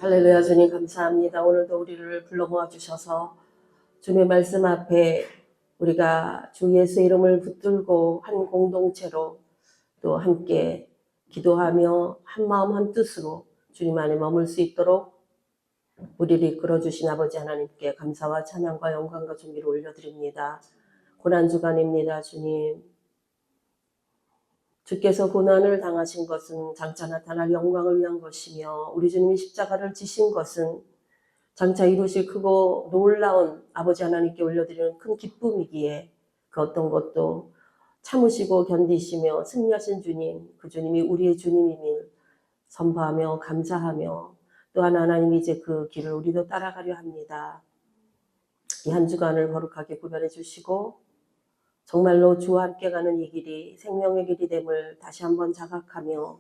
할렐루야. 주님 감사합니다. 오늘도 우리를 불러 모아 주셔서 주님의 말씀 앞에 우리가 주 예수 이름을 붙들고 한 공동체로 또 함께 기도하며 한 마음 한 뜻으로 주님 안에 머물 수 있도록 우리를 이끌어 주신 아버지 하나님께 감사와 찬양과 영광과 존귀를 올려드립니다. 고난주간입니다. 주님, 주께서 고난을 당하신 것은 장차 나타날 영광을 위한 것이며 우리 주님이 십자가를 지신 것은 장차 이루실 크고 놀라운 아버지 하나님께 올려드리는 큰 기쁨이기에 그 어떤 것도 참으시고 견디시며 승리하신 주님, 그 주님이 우리의 주님임을 선포하며 감사하며 또한 하나님이 이제 그 길을 우리도 따라가려 합니다. 이 한 주간을 거룩하게 구별해 주시고 정말로 주와 함께 가는 이 길이 생명의 길이 됨을 다시 한번 자각하며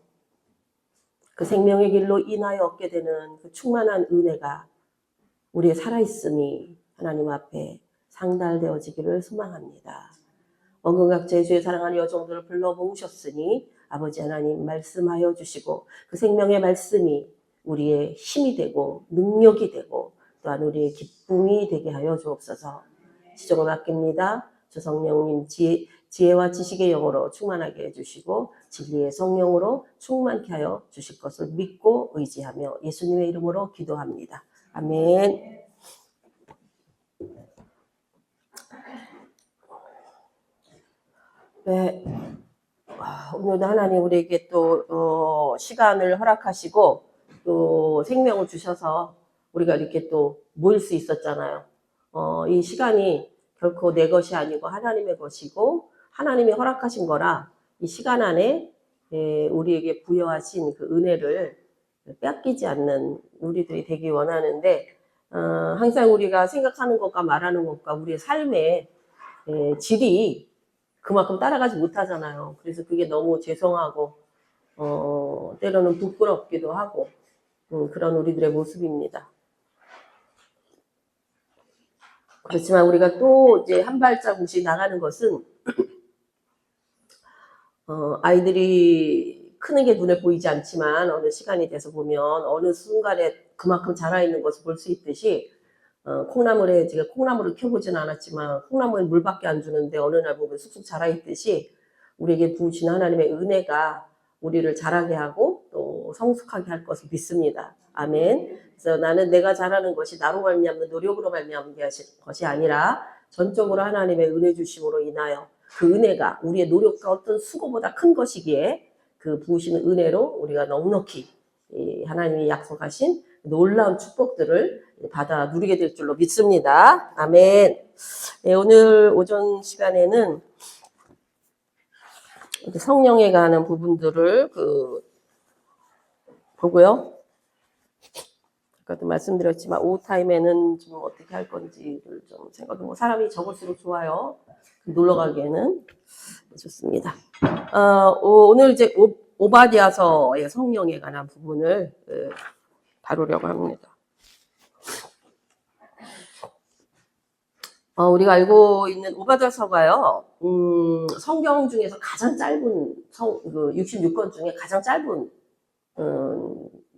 그 생명의 길로 인하여 얻게 되는 그 충만한 은혜가 우리의 살아있음이 하나님 앞에 상달되어지기를 소망합니다. 원근각제의 주의 사랑하는 여종들을 불러 모으셨으니 아버지 하나님 말씀하여 주시고 그 생명의 말씀이 우리의 힘이 되고 능력이 되고 또한 우리의 기쁨이 되게 하여 주옵소서. 지정을 맡깁니다. 주 성령님 지혜와 지식의 영으로 충만하게 해주시고 진리의 성령으로 충만케 하여 주실 것을 믿고 의지하며 예수님의 이름으로 기도합니다. 아멘. 네, 오늘도 하나님 우리에게 또 시간을 허락하시고 또 생명을 주셔서 우리가 이렇게 또 모일 수 있었잖아요. 이 시간이 결코 내 것이 아니고 하나님의 것이고 하나님이 허락하신 거라 이 시간 안에 우리에게 부여하신 그 은혜를 뺏기지 않는 우리들이 되기 원하는데 항상 우리가 생각하는 것과 말하는 것과 우리의 삶의 질이 그만큼 따라가지 못하잖아요. 그래서 그게 너무 죄송하고 때로는 부끄럽기도 하고 그런 우리들의 모습입니다. 그렇지만 우리가 또 이제 한 발자국씩 나가는 것은 아이들이 크는 게 눈에 보이지 않지만 어느 시간이 돼서 보면 어느 순간에 그만큼 자라있는 것을 볼 수 있듯이 콩나물에 제가 콩나물을 키워보진 않았지만 콩나물에 물밖에 안 주는데 어느 날 보면 쑥쑥 자라있듯이 우리에게 부으신 하나님의 은혜가 우리를 자라게 하고 또 성숙하게 할 것을 믿습니다. 아멘. 그래서 나는 내가 잘하는 것이 나로 말미암는 노력으로 말미암는 것이 아니라 전적으로 하나님의 은혜 주심으로 인하여 그 은혜가 우리의 노력과 어떤 수고보다 큰 것이기에 그 부으시는 은혜로 우리가 넉넉히 하나님이 약속하신 놀라운 축복들을 받아 누리게 될 줄로 믿습니다. 아멘. 네, 오늘 오전 시간에는 성령에 관한 부분들을 보고요. 아까도 말씀드렸지만 오후 타임에는 좀 어떻게 할 건지를 좀 생각해보고 사람이 적을수록 좋아요. 놀러 가기에는 좋습니다. 오늘 이제 오바댜서의 성령에 관한 부분을 다루려고 합니다. 우리가 알고 있는 오바댜서가요, 성경 중에서 가장 짧은 66권 중에 가장 짧은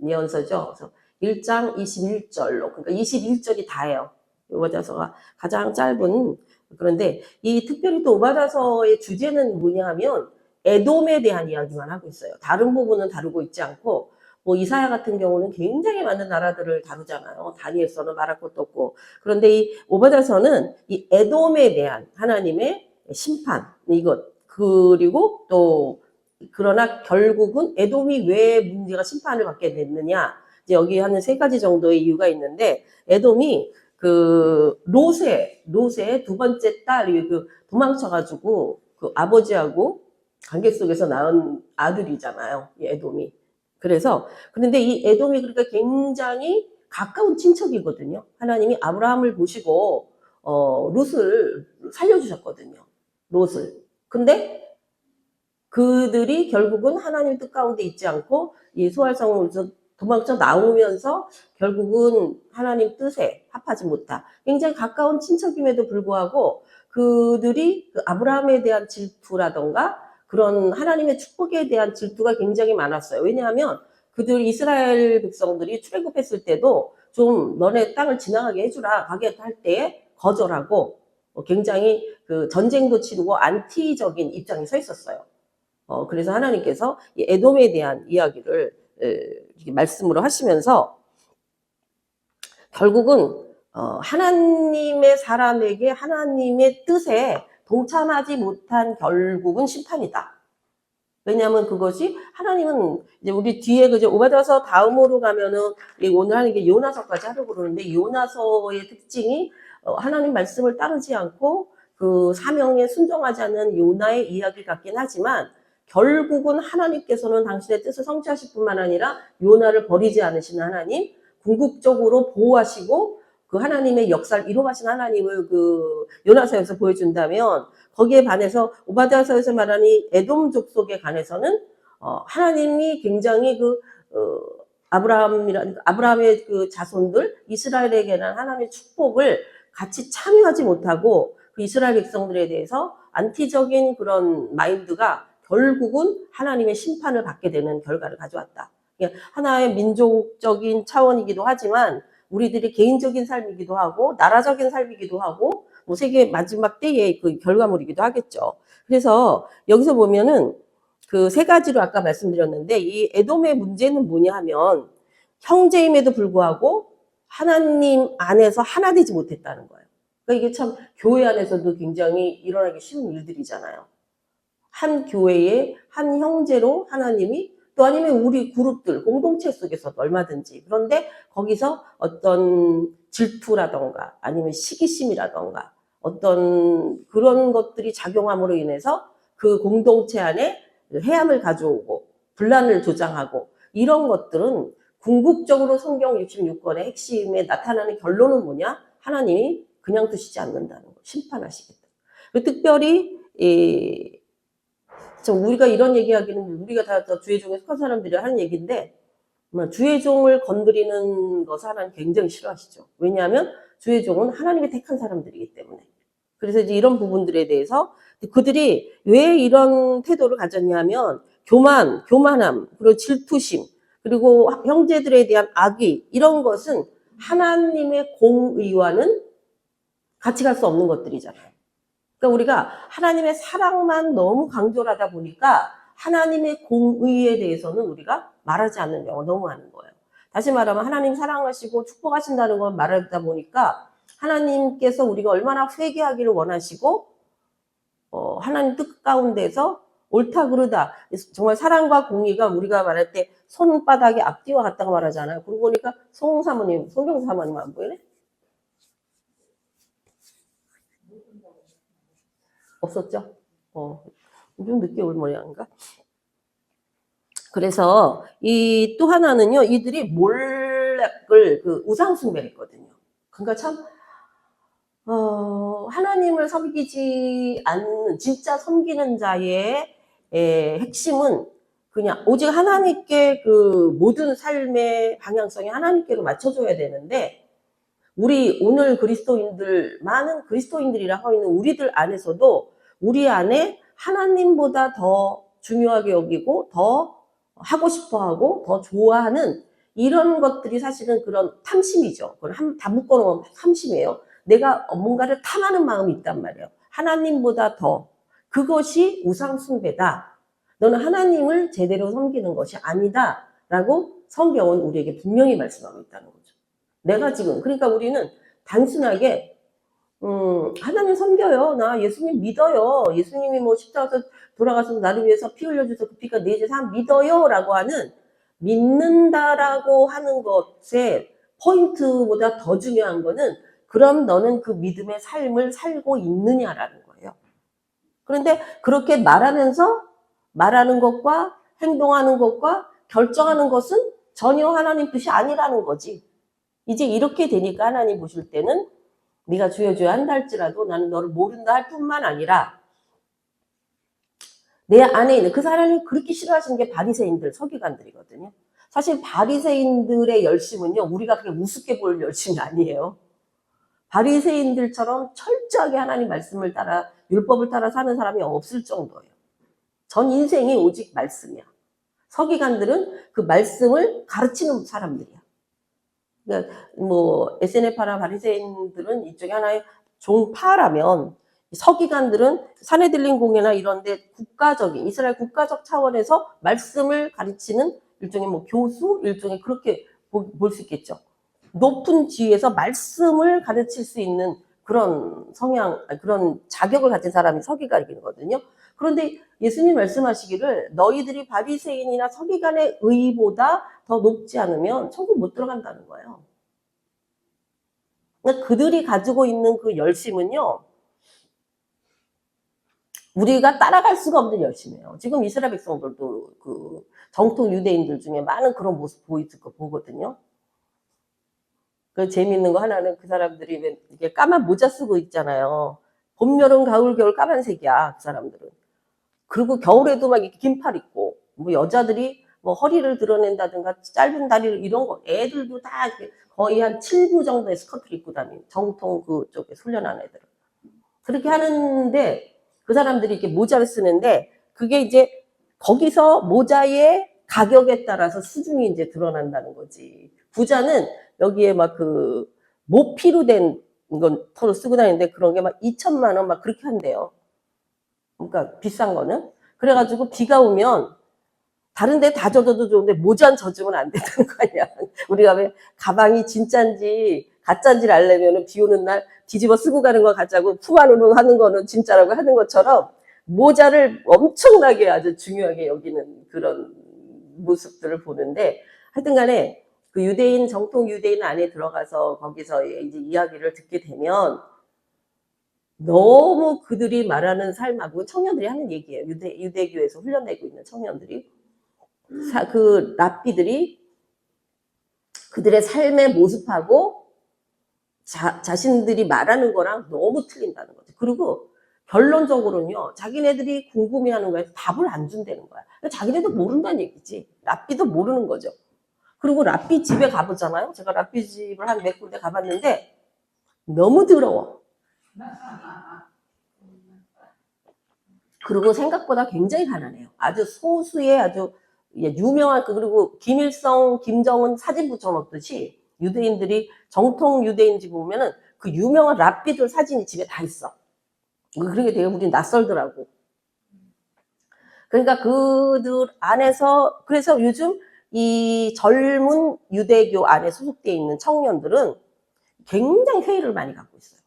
예언서죠. 그래서 1장 21절로, 그러니까 21절이 다예요. 오바댜서가 가장 짧은. 그런데 이 특별히 또 오바댜서의 주제는 뭐냐 하면 에돔에 대한 이야기만 하고 있어요. 다른 부분은 다루고 있지 않고, 뭐 이사야 같은 경우는 굉장히 많은 나라들을 다루잖아요. 다니엘서는 말할 것도 없고. 그런데 이 오바댜서는 이 에돔에 대한 하나님의 심판, 이것, 그리고 또 그러나 결국은 에돔이 왜 문제가 심판을 받게 됐느냐. 이제 여기 하는 세 가지 정도의 이유가 있는데, 에돔이 그 롯의 두 번째 딸이 도망쳐가지고 그 아버지하고 관계 속에서 낳은 아들이잖아요. 이 에돔이. 그래서 그런데 이 에돔이 그러니까 굉장히 가까운 친척이거든요. 하나님이 아브라함을 보시고 롯을 살려주셨거든요. 롯을. 근데 그들이 결국은 하나님 뜻 가운데 있지 않고 이 소알성으로 도망쳐 나오면서 결국은 하나님 뜻에 합하지 못한 굉장히 가까운 친척임에도 불구하고 그들이 그 아브라함에 대한 질투라던가 그런 하나님의 축복에 대한 질투가 굉장히 많았어요. 왜냐하면 그들 이스라엘 백성들이 출애굽했을 때도 좀 너네 땅을 지나가게 해주라 가게 할 때 거절하고 굉장히 그 전쟁도 치르고 안티적인 입장에 서 있었어요. 그래서 하나님께서 이 에돔에 대한 이야기를 이렇게 말씀으로 하시면서 결국은 하나님의 사람에게 하나님의 뜻에 동참하지 못한 결국은 심판이다. 왜냐하면 그것이 하나님은 이제 우리 뒤에 그저 오바다서 다음으로 가면은 오늘 하는 게 요나서까지 하려고 그러는데 요나서의 특징이 하나님 말씀을 따르지 않고 그 사명에 순종하지 않는 요나의 이야기 같긴 하지만 결국은 하나님께서는 당신의 뜻을 성취하실 뿐만 아니라 요나를 버리지 않으시는 하나님, 궁극적으로 보호하시고 그 하나님의 역사를 이루어가신 하나님을 그 요나서에서 보여준다면 거기에 반해서 오바댜서에서 말하는 에돔 족속에 관해서는 하나님이 굉장히 그 아브라함의 그 자손들 이스라엘에게는 하나님의 축복을 같이 참여하지 못하고 그 이스라엘 백성들에 대해서 안티적인 그런 마인드가 결국은 하나님의 심판을 받게 되는 결과를 가져왔다. 하나의 민족적인 차원이기도 하지만 우리들이 개인적인 삶이기도 하고 나라적인 삶이기도 하고 뭐 세계 마지막 때의 그 결과물이기도 하겠죠. 그래서 여기서 보면은 그 세 가지로 아까 말씀드렸는데 이 에돔의 문제는 뭐냐 하면 형제임에도 불구하고 하나님 안에서 하나 되지 못했다는 거예요. 그러니까 이게 참 교회 안에서도 굉장히 일어나기 쉬운 일들이잖아요. 한 교회의 한 형제로 하나님이 또 아니면 우리 그룹들 공동체 속에서도 얼마든지 그런데 거기서 어떤 질투라던가 아니면 시기심이라던가 어떤 그런 것들이 작용함으로 인해서 그 공동체 안에 해함을 가져오고 분란을 조장하고 이런 것들은 궁극적으로 성경 66권의 핵심에 나타나는 결론은 뭐냐? 하나님이 그냥 두시지 않는다는 거, 심판하시겠다. 특별히 우리가 이런 얘기하기는 우리가 다 주의 종에 속한 사람들이 하는 얘기인데 주의 종을 건드리는 것을 하나님 굉장히 싫어하시죠. 왜냐하면 주의 종은 하나님이 택한 사람들이기 때문에. 그래서 이제 이런 부분들에 대해서 그들이 왜 이런 태도를 가졌냐면 교만함, 그리고 질투심, 그리고 형제들에 대한 악의 이런 것은 하나님의 공의와는 같이 갈 수 없는 것들이잖아요. 그러니까 우리가 하나님의 사랑만 너무 강조를 하다 보니까 하나님의 공의에 대해서는 우리가 말하지 않는 경우가 너무 많은 거예요. 다시 말하면 하나님 사랑하시고 축복하신다는 걸 말하다 보니까 하나님께서 우리가 얼마나 회개하기를 원하시고 하나님 뜻 가운데서 옳다 그르다 정말 사랑과 공의가 우리가 말할 때 손바닥에 앞뒤와 같다고 말하잖아요. 그러고 보니까 송사모님, 송경사모님 안 보이네? 없었죠? 좀 늦게 올 모양인가? 그래서 이 또 하나는요, 이들이 몰락을 그 우상숭배했거든요. 그러니까 참 하나님을 섬기지 않는 진짜 섬기는 자의 핵심은 그냥 오직 하나님께 그 모든 삶의 방향성이 하나님께로 맞춰줘야 되는데 우리 오늘 그리스도인들 많은 그리스도인들이라 하고 있는 우리들 안에서도 우리 안에 하나님보다 더 중요하게 여기고 더 하고 싶어하고 더 좋아하는 이런 것들이 사실은 그런 탐심이죠. 그걸 다 묶어놓으면 탐심이에요. 내가 뭔가를 탐하는 마음이 있단 말이에요. 하나님보다 더. 그것이 우상숭배다. 너는 하나님을 제대로 섬기는 것이 아니다. 라고 성경은 우리에게 분명히 말씀하고 있다는 거죠. 내가 지금 그러니까 우리는 단순하게 하나님 섬겨요. 나 예수님 믿어요. 예수님이 뭐 십자가에서 돌아가서 나를 위해서 피 흘려줘서 그 피가 내 재산 믿어요. 라고 하는 믿는다라고 하는 것의 포인트보다 더 중요한 거는 그럼 너는 그 믿음의 삶을 살고 있느냐라는 거예요. 그런데 그렇게 말하는 것과 행동하는 것과 결정하는 것은 전혀 하나님 뜻이 아니라는 거지. 이제 이렇게 되니까 하나님 보실 때는 네가 주여 주여 한다 할지라도 나는 너를 모른다 할 뿐만 아니라 내 안에 있는 그 사람이 그렇게 싫어하시는 게 바리새인들, 서기관들이거든요. 사실 바리새인들의 열심은요, 우리가 그렇게 우습게 볼 열심이 아니에요. 바리새인들처럼 철저하게 하나님 말씀을 따라 율법을 따라 사는 사람이 없을 정도예요. 전 인생이 오직 말씀이야. 서기관들은 그 말씀을 가르치는 사람들이야. 그러니까 뭐 SNF나 바리새인들은 이쪽에 하나의 종파라면 서기관들은 사내들린 공회나 이런데 국가적인 이스라엘 국가적 차원에서 말씀을 가르치는 일종의 뭐 교수, 일종의 그렇게 볼 수 있겠죠. 높은 지위에서 말씀을 가르칠 수 있는 그런 성향, 그런 자격을 가진 사람이 서기관이거든요. 그런데 예수님 말씀하시기를 너희들이 바리새인이나 서기관의 의보다 더 높지 않으면 천국 못 들어간다는 거예요. 그러니까 그들이 가지고 있는 그 열심은요, 우리가 따라갈 수가 없는 열심이에요. 지금 이스라엘 백성들도 그 정통 유대인들 중에 많은 그런 모습 보이을 거 보거든요. 그 재미있는 거 하나는 그 사람들이 왜 이렇게 까만 모자 쓰고 있잖아요. 봄, 여름, 가을, 겨울 까만색이야, 그 사람들은. 그리고 겨울에도 막 이렇게 긴팔 입고, 뭐 여자들이 뭐 허리를 드러낸다든가 짧은 다리를 이런 거, 애들도 다 이렇게 거의 한 7부 정도의 스커트를 입고 다니는 정통 그쪽에 훈련한 애들은. 그렇게 하는데 그 사람들이 이렇게 모자를 쓰는데 그게 이제 거기서 모자의 가격에 따라서 수준이 이제 드러난다는 거지. 부자는 여기에 막 그 모피로 된 건 서로 쓰고 다니는데 그런 게 막 2천만 원 막 그렇게 한대요. 그러니까 비싼 거는. 그래가지고 비가 오면 다른 데 다 젖어도 좋은데 모자는 젖으면 안 된다는 거 아니야. 우리가 왜 가방이 진짠지 가짠지를 알려면 비 오는 날 뒤집어 쓰고 가는 거 가짜고 품 안으로 하는 거는 진짜라고 하는 것처럼 모자를 엄청나게 아주 중요하게 여기는 그런 모습들을 보는데 하여튼 간에 그 유대인, 정통 유대인 안에 들어가서 거기서 이제 이야기를 듣게 되면 너무 그들이 말하는 삶하고 청년들이 하는 얘기예요. 유대교에서 훈련되고 있는 청년들이. 그 랍비들이 그들의 삶의 모습하고 자신들이 말하는 거랑 너무 틀린다는 거죠. 그리고 결론적으로는요, 자기네들이 궁금해하는 거에 답을 안 준다는 거야. 자기네도 모른다는 얘기지. 랍비도 모르는 거죠. 그리고 랍비 집에 가보잖아요. 제가 랍비 집을 한 몇 군데 가봤는데 너무 더러워. 그리고 생각보다 굉장히 가난해요. 아주 소수의 아주 유명한 그리고 김일성, 김정은 사진 붙여놓듯이 유대인들이 정통 유대인 집 보면은 그 유명한 랍비들 사진이 집에 다 있어. 그러게 되게 우리 낯설더라고. 그러니까 그들 안에서 그래서 요즘 이 젊은 유대교 안에 소속되어 있는 청년들은 굉장히 회의를 많이 갖고 있어요.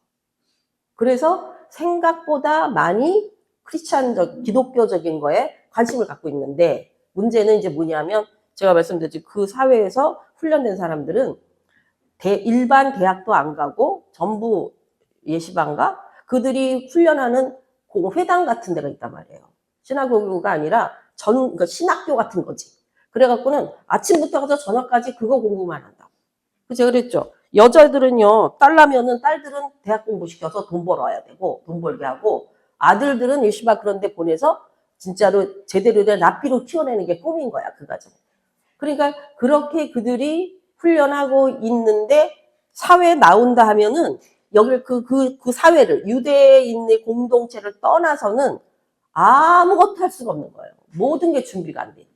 그래서 생각보다 많이 크리스찬적, 기독교적인 거에 관심을 갖고 있는데 문제는 이제 뭐냐면 제가 말씀드렸지 그 사회에서 훈련된 사람들은 일반 대학도 안 가고 전부 예시반가 그들이 훈련하는 회당 같은 데가 있단 말이에요. 시나고그가 아니라 그러니까 신학교 같은 거지. 그래갖고는 아침부터 가서 저녁까지 그거 공부만 한다고. 제가 그랬죠. 여자들은요, 딸라면은 딸들은 대학 공부 시켜서 돈 벌어야 되고, 돈 벌게 하고, 아들들은 예시바 그런 데 보내서 진짜로 제대로 된 납비로 키워내는 게 꿈인 거야, 그 가정. 그러니까 그렇게 그들이 훈련하고 있는데 사회에 나온다 하면은 여기를 그 사회를, 유대인의 공동체를 떠나서는 아무것도 할 수가 없는 거예요. 모든 게 준비가 안 돼.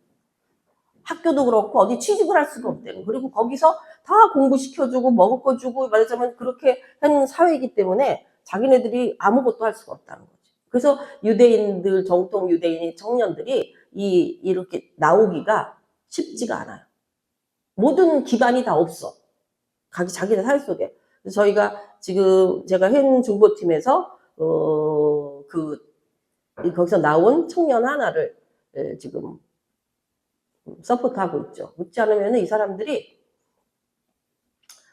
학교도 그렇고 어디 취직을 할 수가 없대요. 그리고 거기서 다 공부시켜주고 먹을 거 주고 말하자면 그렇게 하는 사회이기 때문에 자기네들이 아무것도 할 수가 없다는 거죠. 그래서 유대인들, 정통 유대인 청년들이 이렇게 나오기가 쉽지가 않아요. 모든 기반이 다 없어. 자기네 사회 속에. 그래서 저희가 지금 제가 현 중보팀에서 거기서 나온 청년 하나를 지금 서포트하고 있죠. 그렇지 않으면 이 사람들이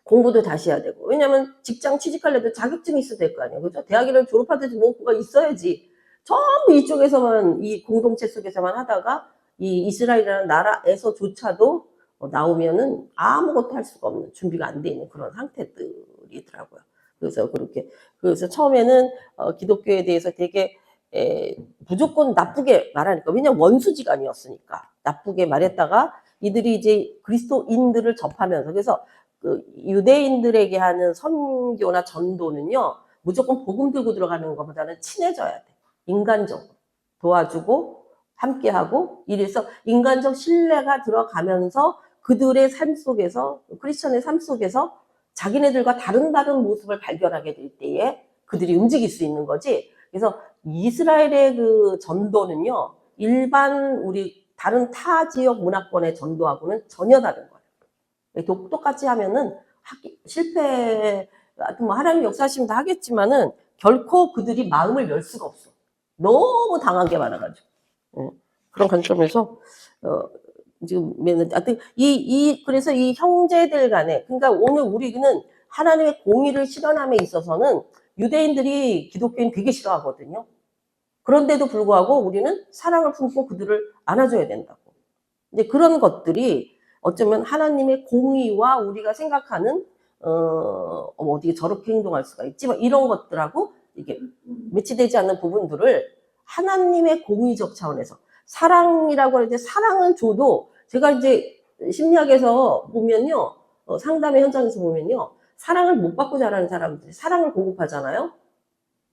공부도 다시 해야 되고 왜냐하면 직장 취직하려도 자격증이 있어야 될 거 아니에요. 그죠? 대학을 졸업하든지 뭐가 있어야지. 전부 이쪽에서만 이 공동체 속에서만 하다가 이 이스라엘이라는 나라에서조차도 나오면은 아무것도 할 수가 없는 준비가 안 돼 있는 그런 상태들이더라고요. 그래서 처음에는 기독교에 대해서 되게 무조건 나쁘게 말하니까 왜냐면 원수지간이었으니까 나쁘게 말했다가 이들이 이제 그리스도인들을 접하면서 그래서 그 유대인들에게 하는 선교나 전도는요 무조건 복음 들고 들어가는 것보다는 친해져야 돼. 인간적으로 도와주고 함께하고 이래서 인간적 신뢰가 들어가면서 그들의 삶 속에서 크리스천의 삶 속에서 자기네들과 다른 모습을 발견하게 될 때에 그들이 움직일 수 있는 거지. 그래서 이스라엘의 그 전도는요, 일반 우리 다른 타 지역 문화권의 전도하고는 전혀 다른 거예요. 똑같이 하면은 실패, 하여튼 뭐 하나님 역사하시면 다 하겠지만은 결코 그들이 마음을 열 수가 없어. 너무 당한 게 많아가지고. 그런 관점에서, 지금, 하여튼, 그래서 이 형제들 간에, 그러니까 오늘 우리는 하나님의 공의를 실현함에 있어서는 유대인들이 기독교인 되게 싫어하거든요. 그런데도 불구하고 우리는 사랑을 품고 그들을 안아줘야 된다고. 이제 그런 것들이 어쩌면 하나님의 공의와 우리가 생각하는, 어떻게 저렇게 행동할 수가 있지? 이런 것들하고 이게 매치되지 않는 부분들을 하나님의 공의적 차원에서 사랑이라고 할 때 사랑을 줘도 제가 이제 심리학에서 보면요, 상담의 현장에서 보면요, 사랑을 못 받고 자라는 사람들이 사랑을 공급하잖아요.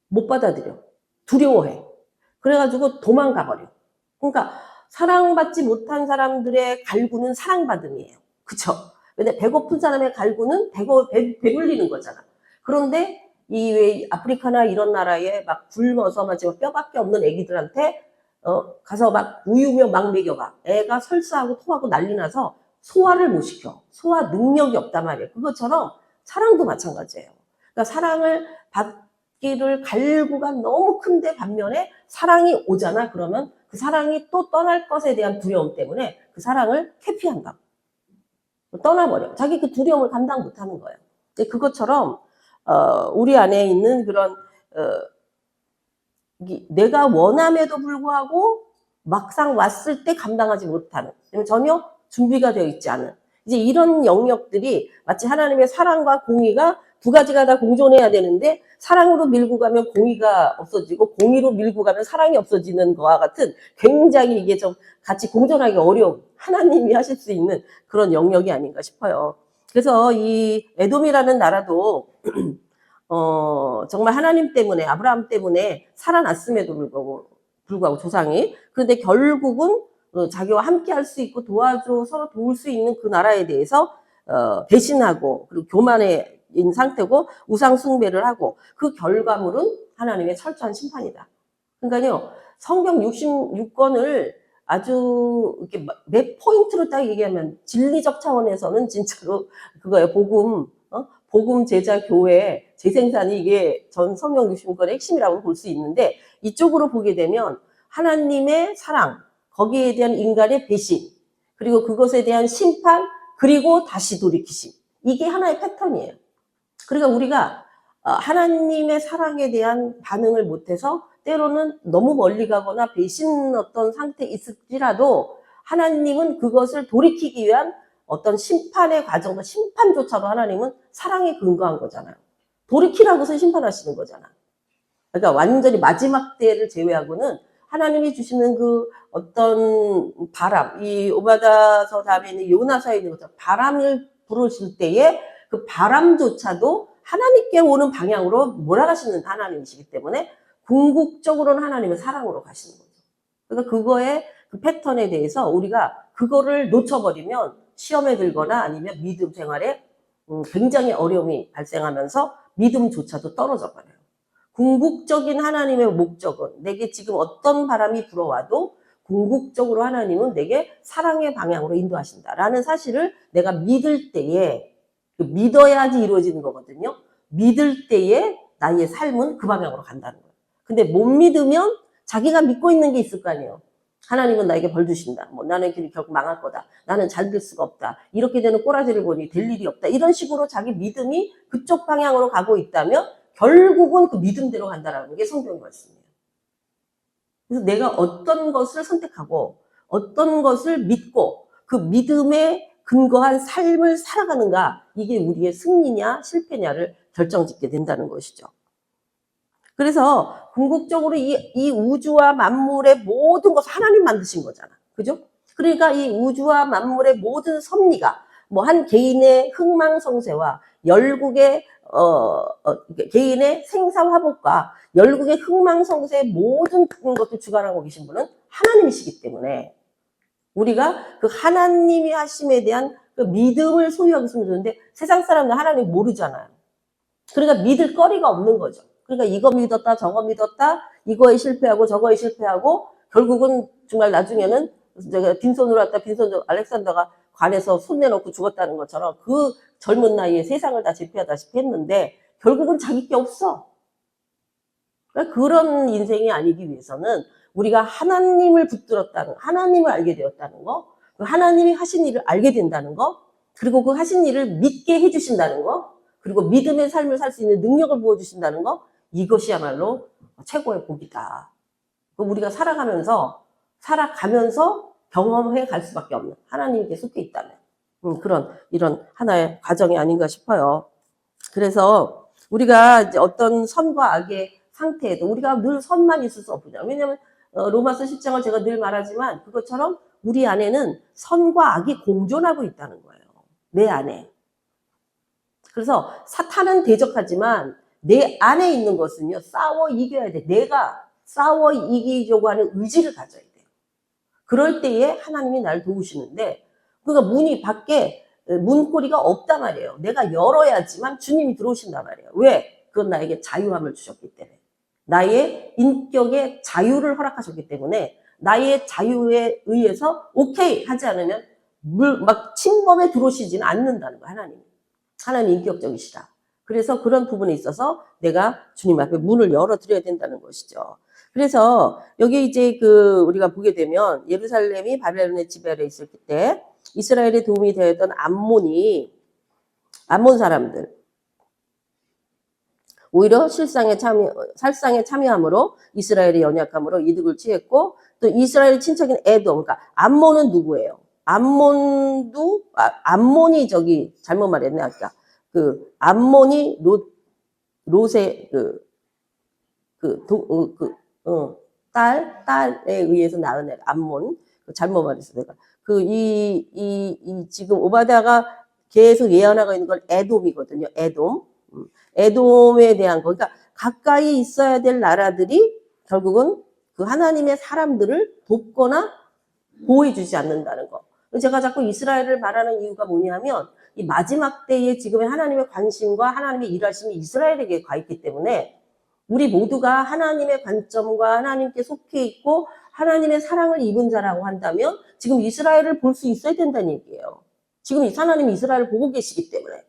못 받아들여. 두려워해. 그래가지고 도망가버려. 그러니까 사랑받지 못한 사람들의 갈구는 사랑받음이에요. 그쵸? 근데 배고픈 사람의 갈구는 배불리는 거잖아. 그런데 이 왜 아프리카나 이런 나라에 막 굶어서 막 지금 뼈밖에 없는 애기들한테 가서 막 우유며 막 먹여봐. 애가 설사하고 토하고 난리 나서 소화를 못 시켜. 소화 능력이 없단 말이에요. 그것처럼 사랑도 마찬가지예요. 그러니까 사랑을 받기를 갈구가 너무 큰데 반면에 사랑이 오잖아. 그러면 그 사랑이 또 떠날 것에 대한 두려움 때문에 그 사랑을 회피한다. 떠나버려. 자기 그 두려움을 감당 못하는 거예요. 그것처럼 우리 안에 있는 그런 내가 원함에도 불구하고 막상 왔을 때 감당하지 못하는, 전혀 준비가 되어 있지 않은 이제 이런 영역들이 마치 하나님의 사랑과 공의가 두 가지가 다 공존해야 되는데 사랑으로 밀고 가면 공의가 없어지고 공의로 밀고 가면 사랑이 없어지는 거와 같은 굉장히 이게 좀 같이 공존하기 어려운 하나님이 하실 수 있는 그런 영역이 아닌가 싶어요. 그래서 이 에돔이라는 나라도 정말 하나님 때문에 아브라함 때문에 살아났음에도 불구하고 조상이 그런데 결국은 자기와 함께 할 수 있고 도와줘 서로 도울 수 있는 그 나라에 대해서 배신하고 그리고 교만인 상태고 우상 숭배를 하고 그 결과물은 하나님의 철저한 심판이다. 그러니까요 성경 66권을 아주 이렇게 몇 포인트로 딱 얘기하면 진리적 차원에서는 진짜로 그거예요. 복음 제자 교회 재생산이 이게 전 성경 66권의 핵심이라고 볼 수 있는데 이쪽으로 보게 되면 하나님의 사랑 거기에 대한 인간의 배신 그리고 그것에 대한 심판 그리고 다시 돌이키심 이게 하나의 패턴이에요. 그러니까 우리가 하나님의 사랑에 대한 반응을 못해서 때로는 너무 멀리 가거나 배신 어떤 상태에 있을지라도 하나님은 그것을 돌이키기 위한 어떤 심판의 과정도 심판조차도 하나님은 사랑에 근거한 거잖아요. 돌이키라고서 심판하시는 거잖아. 그러니까 완전히 마지막 때를 제외하고는 하나님이 주시는 그 어떤 바람, 이 오바다서 다음에 있는 요나서에 있는 것처럼 바람을 부르실 때에 그 바람조차도 하나님께 오는 방향으로 몰아가시는 하나님이시기 때문에 궁극적으로는 하나님은 사랑으로 가시는 거죠. 그러니까 그거의 그 패턴에 대해서 우리가 그거를 놓쳐버리면 시험에 들거나 아니면 믿음 생활에 굉장히 어려움이 발생하면서 믿음조차도 떨어져 버려요. 궁극적인 하나님의 목적은 내게 지금 어떤 바람이 불어와도 궁극적으로 하나님은 내게 사랑의 방향으로 인도하신다라는 사실을 내가 믿을 때에 믿어야지 이루어지는 거거든요. 믿을 때에 나의 삶은 그 방향으로 간다는 거예요. 근데 못 믿으면 자기가 믿고 있는 게 있을 거 아니에요. 하나님은 나에게 벌 주신다. 뭐 나는 길이 결국 망할 거다. 나는 잘 될 수가 없다. 이렇게 되는 꼬라지를 보니 될 일이 없다. 이런 식으로 자기 믿음이 그쪽 방향으로 가고 있다면 결국은 그 믿음대로 간다라는 게 성경 말씀이에요. 그래서 내가 어떤 것을 선택하고 어떤 것을 믿고 그 믿음에 근거한 삶을 살아가는가 이게 우리의 승리냐 실패냐를 결정짓게 된다는 것이죠. 그래서 궁극적으로 이 우주와 만물의 모든 것을 하나님 만드신 거잖아. 그죠? 그러니까 이 우주와 만물의 모든 섭리가 뭐 한 개인의 흥망성쇠와 열국의 개인의 생사화복과 열국의 흥망성쇠의 모든 것을 주관하고 계신 분은 하나님이시기 때문에 우리가 그 하나님이 하심에 대한 그 믿음을 소유하고 있으면 좋은데 세상 사람들 하나님 모르잖아요. 그러니까 믿을 거리가 없는 거죠. 그러니까 이거 믿었다 저거 믿었다 이거에 실패하고 저거에 실패하고 결국은 정말 나중에는 제가 빈손으로 왔다 빈손으로 알렉산더가 관에서 손 내놓고 죽었다는 것처럼 그 젊은 나이에 세상을 다 제패하다시피 했는데 결국은 자기 게 없어. 그러니까 그런 인생이 아니기 위해서는 우리가 하나님을 붙들었다는 하나님을 알게 되었다는 거 하나님이 하신 일을 알게 된다는 거 그리고 그 하신 일을 믿게 해주신다는 거 그리고 믿음의 삶을 살 수 있는 능력을 부어주신다는 거 이것이야말로 최고의 복이다. 우리가 살아가면서 경험해 갈 수밖에 없는 하나님께 속해 있다면 그런 이런 하나의 과정이 아닌가 싶어요. 그래서 우리가 이제 어떤 선과 악의 상태에도 우리가 늘 선만 있을 수 없냐. 왜냐하면 로마서 10장을 제가 늘 말하지만 그것처럼 우리 안에는 선과 악이 공존하고 있다는 거예요. 내 안에. 그래서 사탄은 대적하지만 내 안에 있는 것은요. 싸워 이겨야 돼. 내가 싸워 이기려고 하는 의지를 가져야 돼요. 그럴 때에 하나님이 날 도우시는데 그러니까 문이 밖에 문고리가 없단 말이에요. 내가 열어야지만 주님이 들어오신단 말이에요. 왜? 그건 나에게 자유함을 주셨기 때문에. 나의 인격의 자유를 허락하셨기 때문에 나의 자유에 의해서 오케이 하지 않으면 막 침범에 들어오시지는 않는다는 거예요. 하나님 인격적이시다. 그래서 그런 부분에 있어서 내가 주님 앞에 문을 열어드려야 된다는 것이죠. 그래서 여기 이제 우리가 보게 되면 예루살렘이 바벨론의 지배 아래 있을 때 이스라엘의 도움이 되었던 암몬 사람들 오히려 살상에 참여함으로 이스라엘의 연약함으로 이득을 취했고 또 이스라엘의 친척인 에돔 그러니까 암몬은 누구예요? 암몬이 잘못 말했네 아까 암몬이 롯의 딸에 의해서 낳은 애 암몬 잘못 말했어 내가 지금 오바댜가 계속 예언하고 있는 건 에돔이거든요. 에돔에 대한 거 그러니까 가까이 있어야 될 나라들이 결국은 그 하나님의 사람들을 돕거나 보호해주지 않는다는 거. 제가 자꾸 이스라엘을 말하는 이유가 뭐냐면 이 마지막 때에 지금의 하나님의 관심과 하나님의 일하심이 이스라엘에게 가 있기 때문에 우리 모두가 하나님의 관점과 하나님께 속해 있고 하나님의 사랑을 입은 자라고 한다면 지금 이스라엘을 볼 수 있어야 된다는 얘기예요. 지금 하나님이 이스라엘을 보고 계시기 때문에.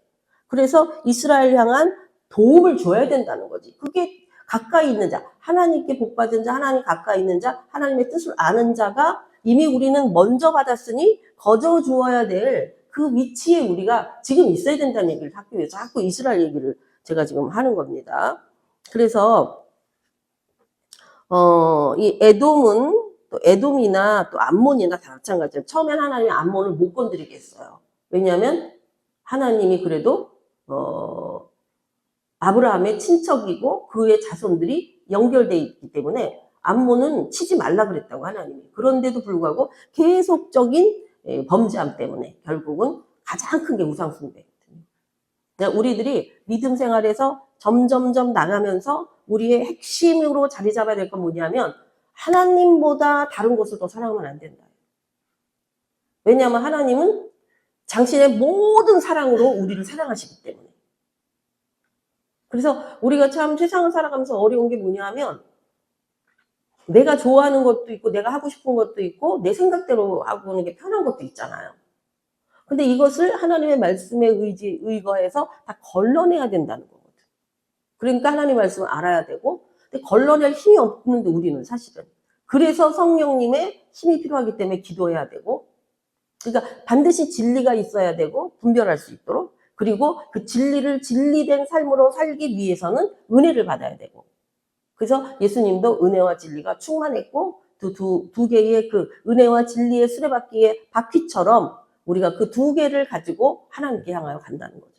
그래서 이스라엘 향한 도움을 줘야 된다는 거지. 그게 가까이 있는 자, 하나님께 복받은 자, 하나님 가까이 있는 자, 하나님의 뜻을 아는 자가 이미 우리는 먼저 받았으니 거저 주어야 될 그 위치에 우리가 지금 있어야 된다는 얘기를 하기 위해서 자꾸 이스라엘 얘기를 제가 지금 하는 겁니다. 그래서 이 에돔이나 또 암몬이나 다 마찬가지예요. 처음엔 하나님이 암몬을 못 건드리겠어요. 왜냐하면 하나님이 그래도 아브라함의 친척이고 그의 자손들이 연결되어 있기 때문에 암몬은 치지 말라 그랬다고 하나님이. 그런데도 불구하고 계속적인 범죄함 때문에 결국은 가장 큰 게 우상숭배거든요. 그러니까 우리들이 믿음 생활에서 점점점 나가면서 우리의 핵심으로 자리 잡아야 될 건 뭐냐면 하나님보다 다른 것을 더 사랑하면 안 된다. 왜냐하면 하나님은 당신의 모든 사랑으로 우리를 사랑하시기 때문에. 그래서 우리가 참 세상을 살아가면서 어려운 게 뭐냐 하면 내가 좋아하는 것도 있고 내가 하고 싶은 것도 있고 내 생각대로 하고 하는 게 편한 것도 있잖아요. 근데 이것을 하나님의 말씀에 의거해서 다 걸러내야 된다는 거거든. 그러니까 하나님의 말씀을 알아야 되고 근데 걸러낼 힘이 없는데 우리는 사실은. 그래서 성령님의 힘이 필요하기 때문에 기도해야 되고 그러니까 반드시 진리가 있어야 되고 분별할 수 있도록 그리고 그 진리를 진리된 삶으로 살기 위해서는 은혜를 받아야 되고 그래서 예수님도 은혜와 진리가 충만했고 두 개의 그 은혜와 진리의 수레바퀴의 바퀴처럼 우리가 그 두 개를 가지고 하나님께 향하여 간다는 거죠.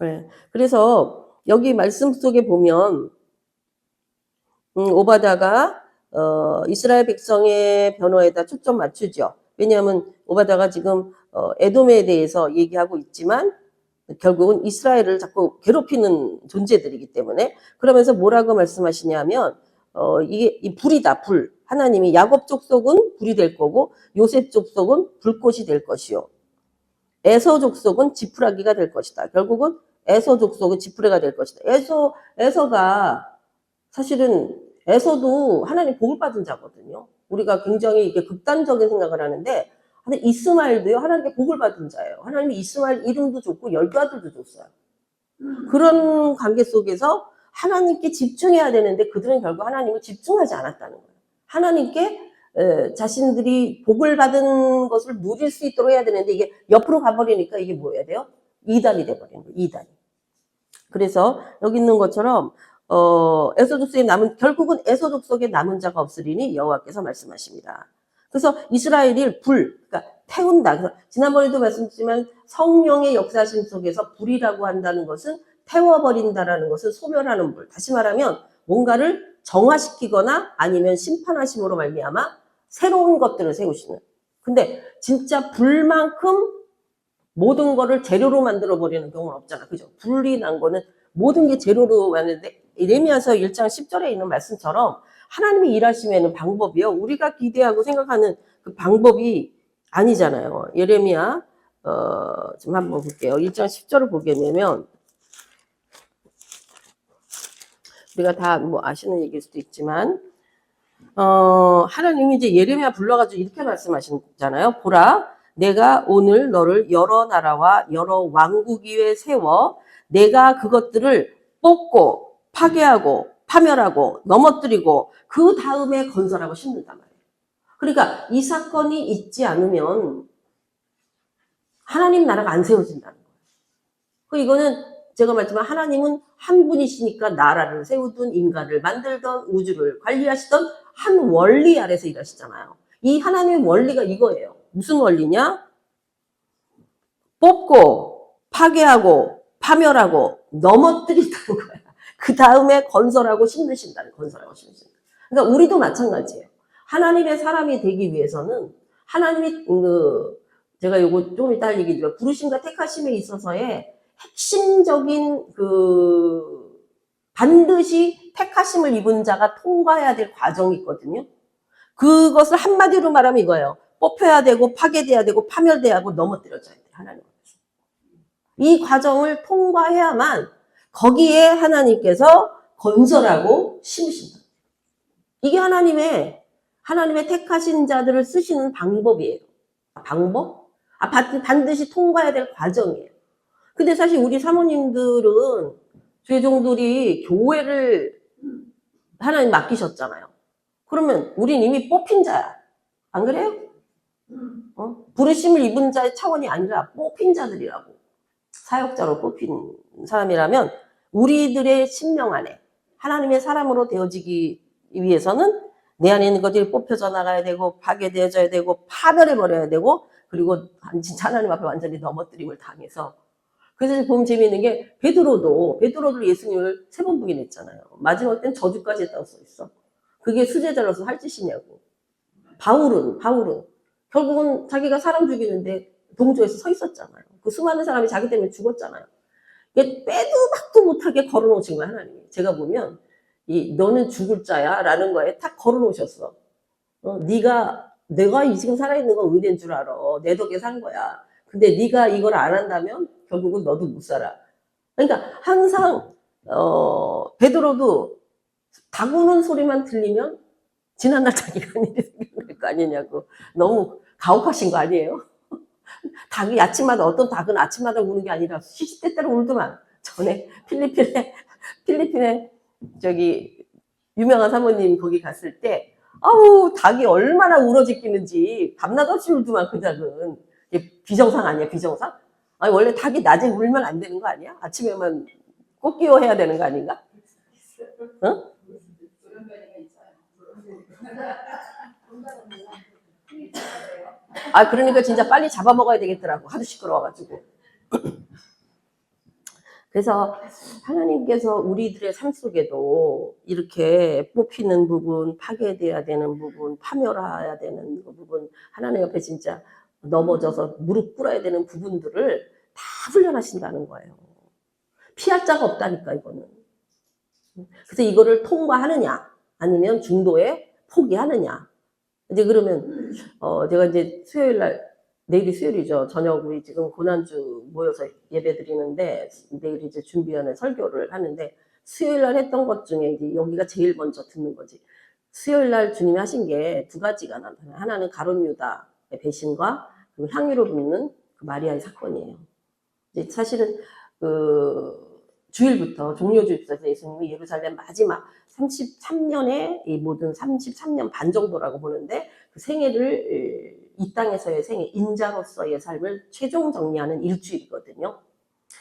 네. 그래서 여기 말씀 속에 보면 오바댜가 이스라엘 백성의 변호에다 초점 맞추죠. 왜냐하면 오바댜가 지금 에돔에 대해서 얘기하고 있지만 결국은 이스라엘을 자꾸 괴롭히는 존재들이기 때문에 그러면서 뭐라고 말씀하시냐면 이게 이 불이다, 불. 하나님이 야곱 족속은 불이 될 거고 요셉 족속은 불꽃이 될 것이요. 에서 족속은 지푸라기가 될 것이다. 결국은 에서 족속은 지푸레가 될 것이다. 에서가 사실은 에서도 하나님 복을 받은 자거든요. 우리가 굉장히 이게 극단적인 생각을 하는데 이스마엘도요, 하나님께 복을 받은 자예요. 하나님이 이스마엘 이름도 좋고 12아들도 줬어요. 그런 관계 속에서 하나님께 집중해야 되는데 그들은 결국 하나님을 집중하지 않았다는 거예요. 하나님께 자신들이 복을 받은 것을 누릴 수 있도록 해야 되는데 이게 옆으로 가버리니까 이게 뭐 해야 돼요? 이단이 돼버리는 거예요. 이단이. 그래서 여기 있는 것처럼 에서 족속에 남은, 결국은 에서 족속에 남은 자가 없으리니 여호와께서 말씀하십니다. 그래서 이스라엘이 그러니까 태운다. 그래서 지난번에도 말씀드렸지만 성령의 역사심 속에서 불이라고 한다는 것은 태워버린다라는 것은 소멸하는 불. 다시 말하면 뭔가를 정화시키거나 아니면 심판하심으로 말미암아 새로운 것들을 세우시는. 근데 진짜 불만큼 모든 거를 재료로 만들어 버리는 경우는 없잖아. 그죠? 불이 난 거는 모든 게 재료로 왔는데 예레미야서 1장 10절에 있는 말씀처럼 하나님이 일하시면 방법이요. 우리가 기대하고 생각하는 그 방법이 아니잖아요. 예레미야 좀 한번 볼게요. 1장 10절을 보게 되면 우리가 다 뭐 아시는 얘기일 수도 있지만 하나님이 이제 예레미야 불러가지고 이렇게 말씀하시잖아요. 보라, 내가 오늘 너를 여러 나라와 여러 왕국 위에 세워 내가 그것들을 뽑고 파괴하고 파멸하고 넘어뜨리고 그 다음에 건설하고 심는단 말이에요. 그러니까 이 사건이 있지 않으면 하나님 나라가 안 세워진다는 거예요. 이거는 제가 말했지만 하나님은 한 분이시니까 나라를 세우든 인간을 만들든 우주를 관리하시던 한 원리 아래서 일하시잖아요. 이 하나님의 원리가 이거예요. 무슨 원리냐? 뽑고 파괴하고 파멸하고 넘어뜨린다는 거야. 그 다음에 건설하고 심으신다는, 건설하고 심으신다. 그러니까 우리도 마찬가지예요. 하나님의 사람이 되기 위해서는 하나님이 제가 요거 조금 이따 얘기해드려요. 부르심과 택하심에 있어서의 핵심적인 반드시 택하심을 입은 자가 통과해야 될 과정이 있거든요. 그것을 한마디로 말하면 이거예요. 뽑혀야 되고 파괴돼야 되고 파멸돼야 하고 넘어뜨려져야 돼. 하나님 앞에서. 이 과정을 통과해야만 거기에 하나님께서 건설하고 심으신다. 이게 하나님의 택하신 자들을 쓰시는 방법이에요. 방법? 반드시 통과해야 될 과정이에요. 근데 사실 우리 사모님들은 죄종들이 교회를 하나님 맡기셨잖아요. 그러면 우린 이미 뽑힌 자야. 안 그래요? 부르심을 입은 자의 차원이 아니라 뽑힌 자들이라고. 사역자로 뽑힌 사람이라면 우리들의 심령 안에 하나님의 사람으로 되어지기 위해서는 내 안에 있는 것들이 뽑혀져 나가야 되고 파괴되어져야 되고 파멸해버려야 되고 그리고 진짜 하나님 앞에 완전히 넘어뜨림을 당해서. 그래서 보면 재미있는 게 베드로도 예수님을 3번 부인했잖아요. 마지막 땐 저주까지 했다고 써있어. 그게 수제자로서 할 짓이냐고. 바울은 결국은 자기가 사람 죽이는데 동조해서 서 있었잖아요. 그 수많은 사람이 자기 때문에 죽었잖아요. 빼도 박도 못하게 걸어놓으신 거야, 하나님이. 제가 보면 너는 죽을 자야 라는 거에 딱 걸어놓으셨어. 내가 지금 살아있는 건 은혜인 줄 알아. 내 덕에 산 거야. 근데 네가 이걸 안 한다면 결국은 너도 못 살아. 그러니까 항상 베드로도 닭 우는 소리만 들리면 지난날 자기가 일이 생각날 거 아니냐고. 너무 가혹하신 거 아니에요? 닭이 아침마다, 어떤 닭은 아침마다 우는 게 아니라 시시때때로 울더만. 전에 필리핀에 저기 유명한 사모님 거기 갔을 때 아우 닭이 얼마나 울어짖기는지 밤낮 없이 울더만. 그 닭은 비정상 아니야, 비정상? 아니 원래 닭이 낮에 울면 안 되는 거 아니야? 아침에만 꼭 끼워해야 되는 거 아닌가? 응? 그러니까 진짜 빨리 잡아먹어야 되겠더라고. 하도 시끄러워가지고. 그래서 하나님께서 우리들의 삶 속에도 이렇게 뽑히는 부분, 파괴돼야 되는 부분, 파멸해야 되는 부분, 하나님 옆에 진짜 넘어져서 무릎 꿇어야 되는 부분들을 다 훈련하신다는 거예요. 피할 자가 없다니까, 이거는. 그래서 이거를 통과하느냐, 아니면 중도에 포기하느냐. 이제 그러면 제가 이제 수요일 날 내일이 수요일이죠. 저녁 우리 지금 고난주 모여서 예배 드리는데 내일 이제 준비하는 설교를 하는데 수요일 날 했던 것 중에 이제 여기가 제일 먼저 듣는 거지. 수요일 날 주님이 하신 게 두 가지가 나타나요. 하나는 가룟 유다의 배신과 그리고 향유를 붓는 그 마리아의 사건이에요. 이제 사실은 그 주일부터 종료주일부터 예수님이 예루살렘 마지막 33년의 이 모든 33년 반 정도라고 보는데 그 생애를 이 땅에서의 생애 인자로서의 삶을 최종 정리하는 일주일이거든요.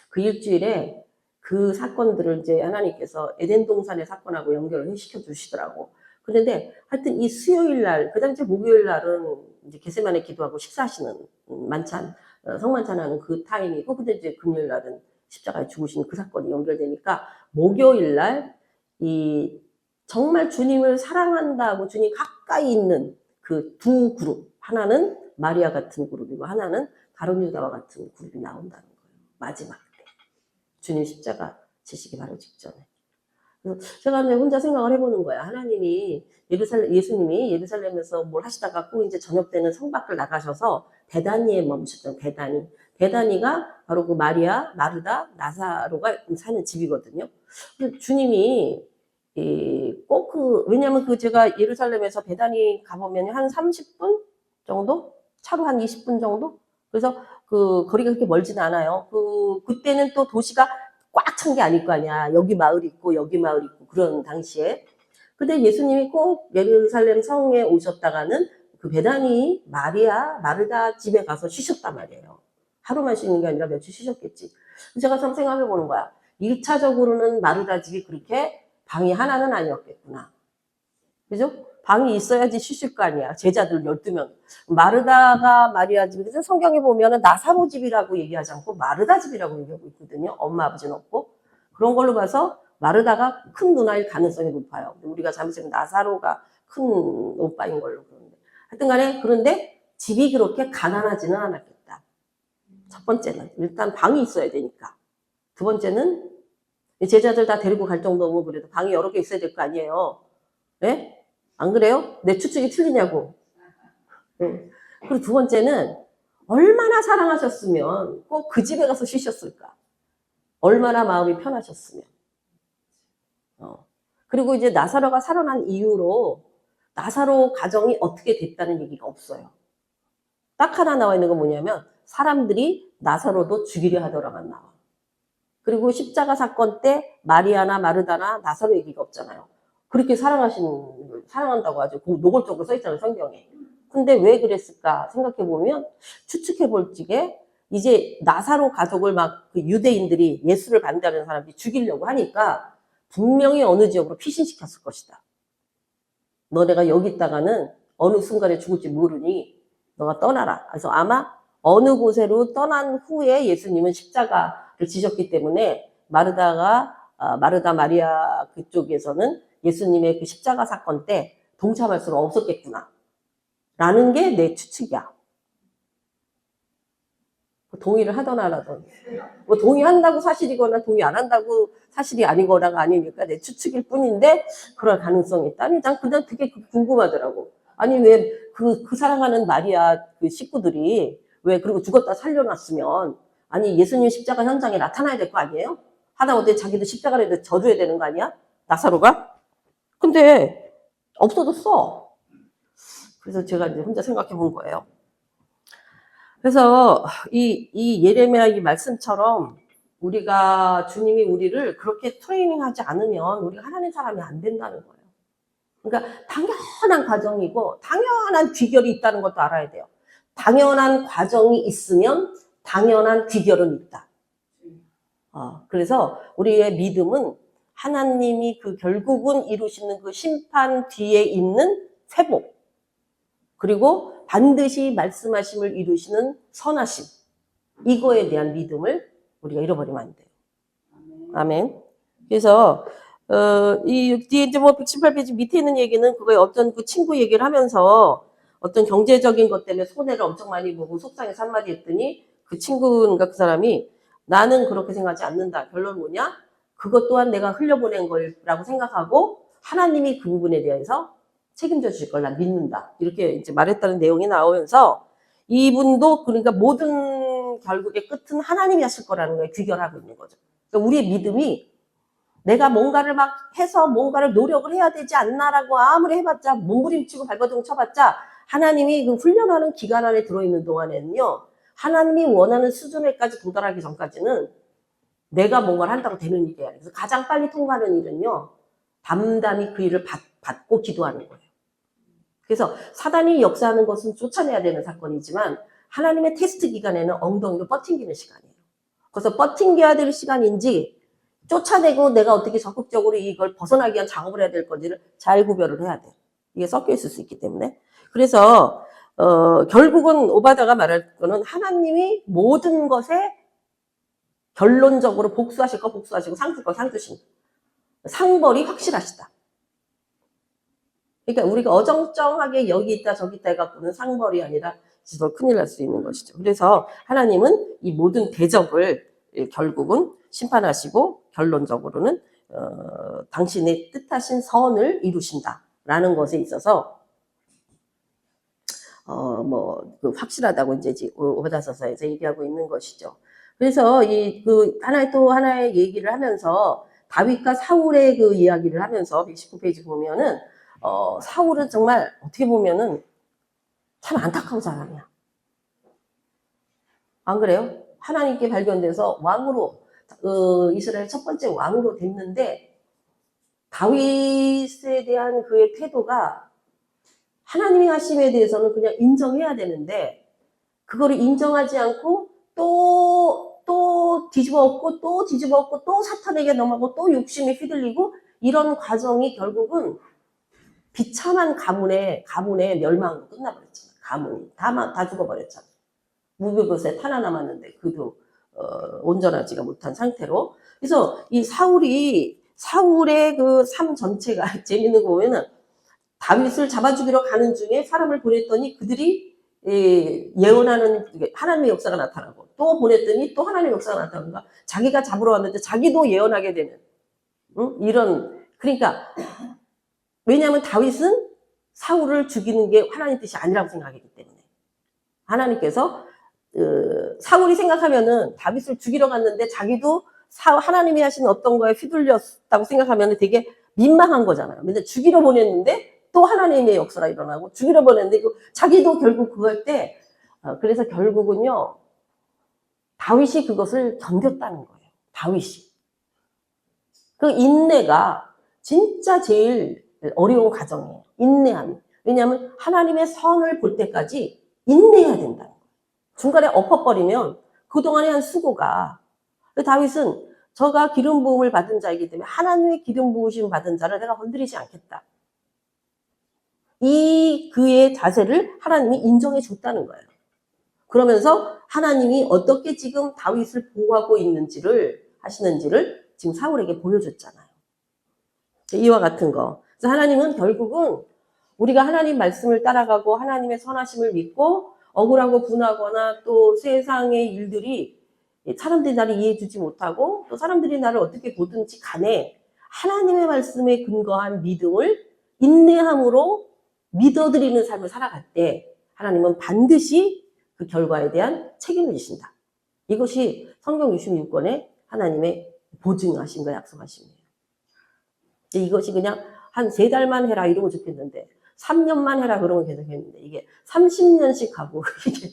그 일주일에 그 사건들을 이제 하나님께서 에덴 동산의 사건하고 연결을 시켜 주시더라고. 그런데 하여튼 이 수요일 날, 그 다음에 목요일 날은 이제 게세마네 기도하고 식사하시는 만찬, 성만찬하는 그 타임이고, 근데 이제 금요일 날은 십자가에 죽으신 그 사건이 연결되니까 목요일 날 이 정말 주님을 사랑한다고 주님 가까이 있는 그 두 그룹, 하나는 마리아 같은 그룹이고 하나는 가룟 유다와 같은 그룹이 나온다는 거예요. 마지막 때 주님 십자가 지시기 바로 직전에. 그래서 제가 혼자 생각을 해보는 거야. 하나님이 예수님이 예루살렘에서 뭘 하시다가 꼭 이제 저녁 때는 성 밖을 나가셔서 베다니에 멈추던 베다니가 바로 그 마리아, 마르다, 나사로가 사는 집이거든요. 주님이 꼭 왜냐면 제가 예루살렘에서 베다니 가보면 한 30분 정도? 차로 한 20분 정도? 그래서 그 거리가 그렇게 멀진 않아요. 그때는 또 도시가 꽉 찬 게 아닐 거 아니야. 여기 마을 있고 여기 마을 있고 그런 당시에. 근데 예수님이 꼭 예루살렘 성에 오셨다가는 그 베다니 마리아, 마르다 집에 가서 쉬셨단 말이에요. 하루만 쉬는 게 아니라 며칠 쉬셨겠지. 제가 참 생각해 보는 거야. 1차적으로는 마르다 집이 그렇게 방이 하나는 아니었겠구나. 그죠? 방이 있어야지 쉬실 거 아니야. 제자들 12명. 마르다가 마리아 집이, 그래서 성경에 보면은 나사로 집이라고 얘기하지 않고 마르다 집이라고 얘기하고 있거든요. 엄마, 아버지는 없고. 그런 걸로 봐서 마르다가 큰 누나일 가능성이 높아요. 우리가 잠시 나사로가 큰 오빠인 걸로 그러는데. 하여튼 간에, 그런데 집이 그렇게 가난하지는 않았겠다. 첫 번째는. 일단 방이 있어야 되니까. 두 번째는 제자들 다 데리고 갈 정도면 그래도 방이 여러 개 있어야 될 거 아니에요. 네? 안 그래요? 내 추측이 틀리냐고. 네. 그리고 두 번째는 얼마나 사랑하셨으면 꼭 그 집에 가서 쉬셨을까. 얼마나 마음이 편하셨으면. 그리고 이제 나사로가 살아난 이후로 나사로 가정이 어떻게 됐다는 얘기가 없어요. 딱 하나 나와 있는 건 뭐냐면 사람들이 나사로도 죽이려 하더라만 나와. 그리고 십자가 사건 때 마리아나 마르다나 나사로 얘기가 없잖아요. 그렇게 사랑한다고 아주 노골적으로 써있잖아요, 성경에. 근데 왜 그랬을까 생각해보면, 추측해볼 적에, 이제 나사로 가족을 막 그 유대인들이 예수를 반대하는 사람들이 죽이려고 하니까, 분명히 어느 지역으로 피신시켰을 것이다. 너네가 여기 있다가는 어느 순간에 죽을지 모르니, 너가 떠나라. 그래서 아마 어느 곳으로 떠난 후에 예수님은 십자가를 지셨기 때문에, 마르다 마리아 그쪽에서는 예수님의 그 십자가 사건 때 동참할 수는 없었겠구나. 라는 게 내 추측이야. 동의를 하던 안 하던. 뭐 동의한다고 사실이거나 동의 안 한다고 사실이 아니거나가 아니니까 내 추측일 뿐인데 그럴 가능성이 있다. 아니, 난 그냥 되게 궁금하더라고. 아니, 왜 그 사랑하는 마리아 그 식구들이 왜 그리고 죽었다 살려놨으면 아니, 예수님 십자가 현장에 나타나야 될 거 아니에요? 하다못해 자기도 십자가를 져줘야 되는 거 아니야? 나사로가? 근데 없어졌어. 그래서 제가 이제 혼자 생각해 본 거예요. 그래서 이 예레미야 이 말씀처럼 우리가 주님이 우리를 그렇게 트레이닝하지 않으면 우리가 하나님 사람이 안 된다는 거예요. 그러니까 당연한 과정이고 당연한 귀결이 있다는 것도 알아야 돼요. 당연한 과정이 있으면 당연한 귀결은 있다. 그래서 우리의 믿음은 하나님이 그 결국은 이루시는 그 심판 뒤에 있는 회복, 그리고 반드시 말씀하심을 이루시는 선하심, 이거에 대한 믿음을 우리가 잃어버리면 안 돼요. 아멘. 그래서 이 뒤에 이제 뭐 118페이지 밑에 있는 얘기는 그거에 어떤 그 친구 얘기를 하면서 어떤 경제적인 것 때문에 손해를 엄청 많이 보고 속상해서 한마디 했더니 그 친구인가 그 사람이 나는 그렇게 생각하지 않는다. 결론 뭐냐? 그것 또한 내가 흘려보낸 거라고 생각하고 하나님이 그 부분에 대해서 책임져 주실 걸 난 믿는다. 이렇게 이제 말했다는 내용이 나오면서 이분도 그러니까 모든 결국의 끝은 하나님이 하실 거라는 걸 귀결하고 있는 거죠. 그러니까 우리의 믿음이 내가 뭔가를 막 해서 뭔가를 노력을 해야 되지 않나라고 아무리 해봤자 몸부림치고 발버둥 쳐봤자 하나님이 그 훈련하는 기간 안에 들어있는 동안에는요. 하나님이 원하는 수준에까지 도달하기 전까지는 내가 뭔가를 한다고 되는 일이 아니에요. 그래서 가장 빨리 통과하는 일은요. 담담히 그 일을 받고 기도하는 거예요. 그래서 사단이 역사하는 것은 쫓아내야 되는 사건이지만 하나님의 테스트 기간에는 엉덩이로 뻗팅기는 시간이에요. 그래서 뻗팅겨야 될 시간인지 쫓아내고 내가 어떻게 적극적으로 이걸 벗어나기 위한 작업을 해야 될 건지를 잘 구별을 해야 돼. 이게 섞여 있을 수 있기 때문에. 그래서 결국은 오바다가 말할 거는 하나님이 모든 것에 결론적으로 복수하실 거 복수하시고 상줄 거 상주신 상벌이 확실하시다. 그러니까 우리가 어정쩡하게 여기 있다 저기 있다 해갖고는 상벌이 아니라 더 큰일 날 수 있는 것이죠. 그래서 하나님은 이 모든 대적을 결국은 심판하시고 결론적으로는 당신의 뜻하신 선을 이루신다라는 것에 있어서 확실하다고 이제 오바다서서에서 얘기하고 있는 것이죠. 그래서 하나의 얘기를 하면서 다윗과 사울의 그 이야기를 하면서 119페이지 보면은 사울은 정말 어떻게 보면은 참 안타까운 사람이야. 안 그래요? 하나님께 발견돼서 왕으로 이스라엘 첫 번째 왕으로 됐는데 다윗에 대한 그의 태도가 하나님이 하심에 대해서는 그냥 인정해야 되는데 그거를 인정하지 않고 또 뒤집어 엎고 또 뒤집어 엎고 또 사탄에게 넘어가고 또 욕심에 휘둘리고 이런 과정이 결국은 비참한 가문의 멸망으로 끝나버렸잖아. 가문이 다 죽어버렸잖아. 무교것에 하나 남았는데 그도 온전하지가 못한 상태로. 그래서 이 사울의 그 삶 전체가 재밌는 거 보면은 다윗을 잡아 죽이러 가는 중에 사람을 보냈더니 그들이 예언하는 하나님의 역사가 나타나고 또 보냈더니 또 하나님의 역사가 나타나고 자기가 잡으러 왔는데 자기도 예언하게 되는 이런. 그러니까 왜냐하면 다윗은 사울을 죽이는 게 하나님 뜻이 아니라고 생각하기 때문에 하나님께서 사울이 생각하면은 다윗을 죽이러 갔는데 자기도 하나님이 하신 어떤 거에 휘둘렸다고 생각하면 되게 민망한 거잖아요. 근데 죽이러 보냈는데 또 하나님의 역사가 일어나고 죽이러 보냈는데 자기도 결국 그걸 때 그래서 결국은요 다윗이 그것을 견뎠다는 거예요. 다윗이 그 인내가 진짜 제일 어려운 과정이에요. 인내함이. 왜냐하면 하나님의 선을 볼 때까지 인내해야 된다는 거예요. 중간에 엎어버리면 그동안의 한 수고가. 다윗은 저가 기름 부음을 받은 자이기 때문에 하나님의 기름 부으심 받은 자를 내가 건드리지 않겠다. 이 그의 자세를 하나님이 인정해 줬다는 거예요. 그러면서 하나님이 어떻게 지금 다윗을 보호하고 하시는지를 지금 사울에게 보여줬잖아요. 이와 같은 거. 그래서 하나님은 결국은 우리가 하나님 말씀을 따라가고 하나님의 선하심을 믿고 억울하고 분하거나 또 세상의 일들이 사람들이 나를 이해해주지 못하고 또 사람들이 나를 어떻게 보든지 간에 하나님의 말씀에 근거한 믿음을 인내함으로 믿어드리는 삶을 살아갈 때 하나님은 반드시 그 결과에 대한 책임을 지신다. 이것이 성경 66권의 하나님의 보증하심과 약속하심이에요. 이것이 그냥 한 3달만 해라 이러면 좋겠는데 3년만 해라 그러면 계속 했는데 이게 30년씩 하고 이게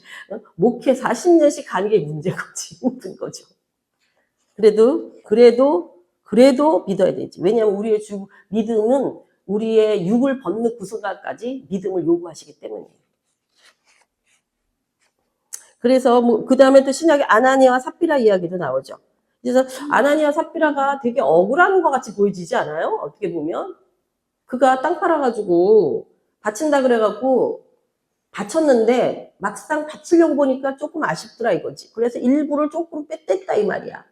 목회 40년씩 가는 게 문제거지. 힘든 거죠. 그래도 믿어야 되지. 왜냐하면 우리의 믿음은 우리의 육을 벗는 구순간까지 믿음을 요구하시기 때문이에요. 그래서 그 다음에 또 신약에 아나니아와 삽비라 이야기도 나오죠. 그래서 아나니아 삽비라가 되게 억울한 것 같이 보여지지 않아요? 어떻게 보면 그가 땅 팔아가지고 바친다 그래갖고 바쳤는데 막상 바치려고 보니까 조금 아쉽더라 이거지. 그래서 일부를 조금 뺐댔다 이 말이야.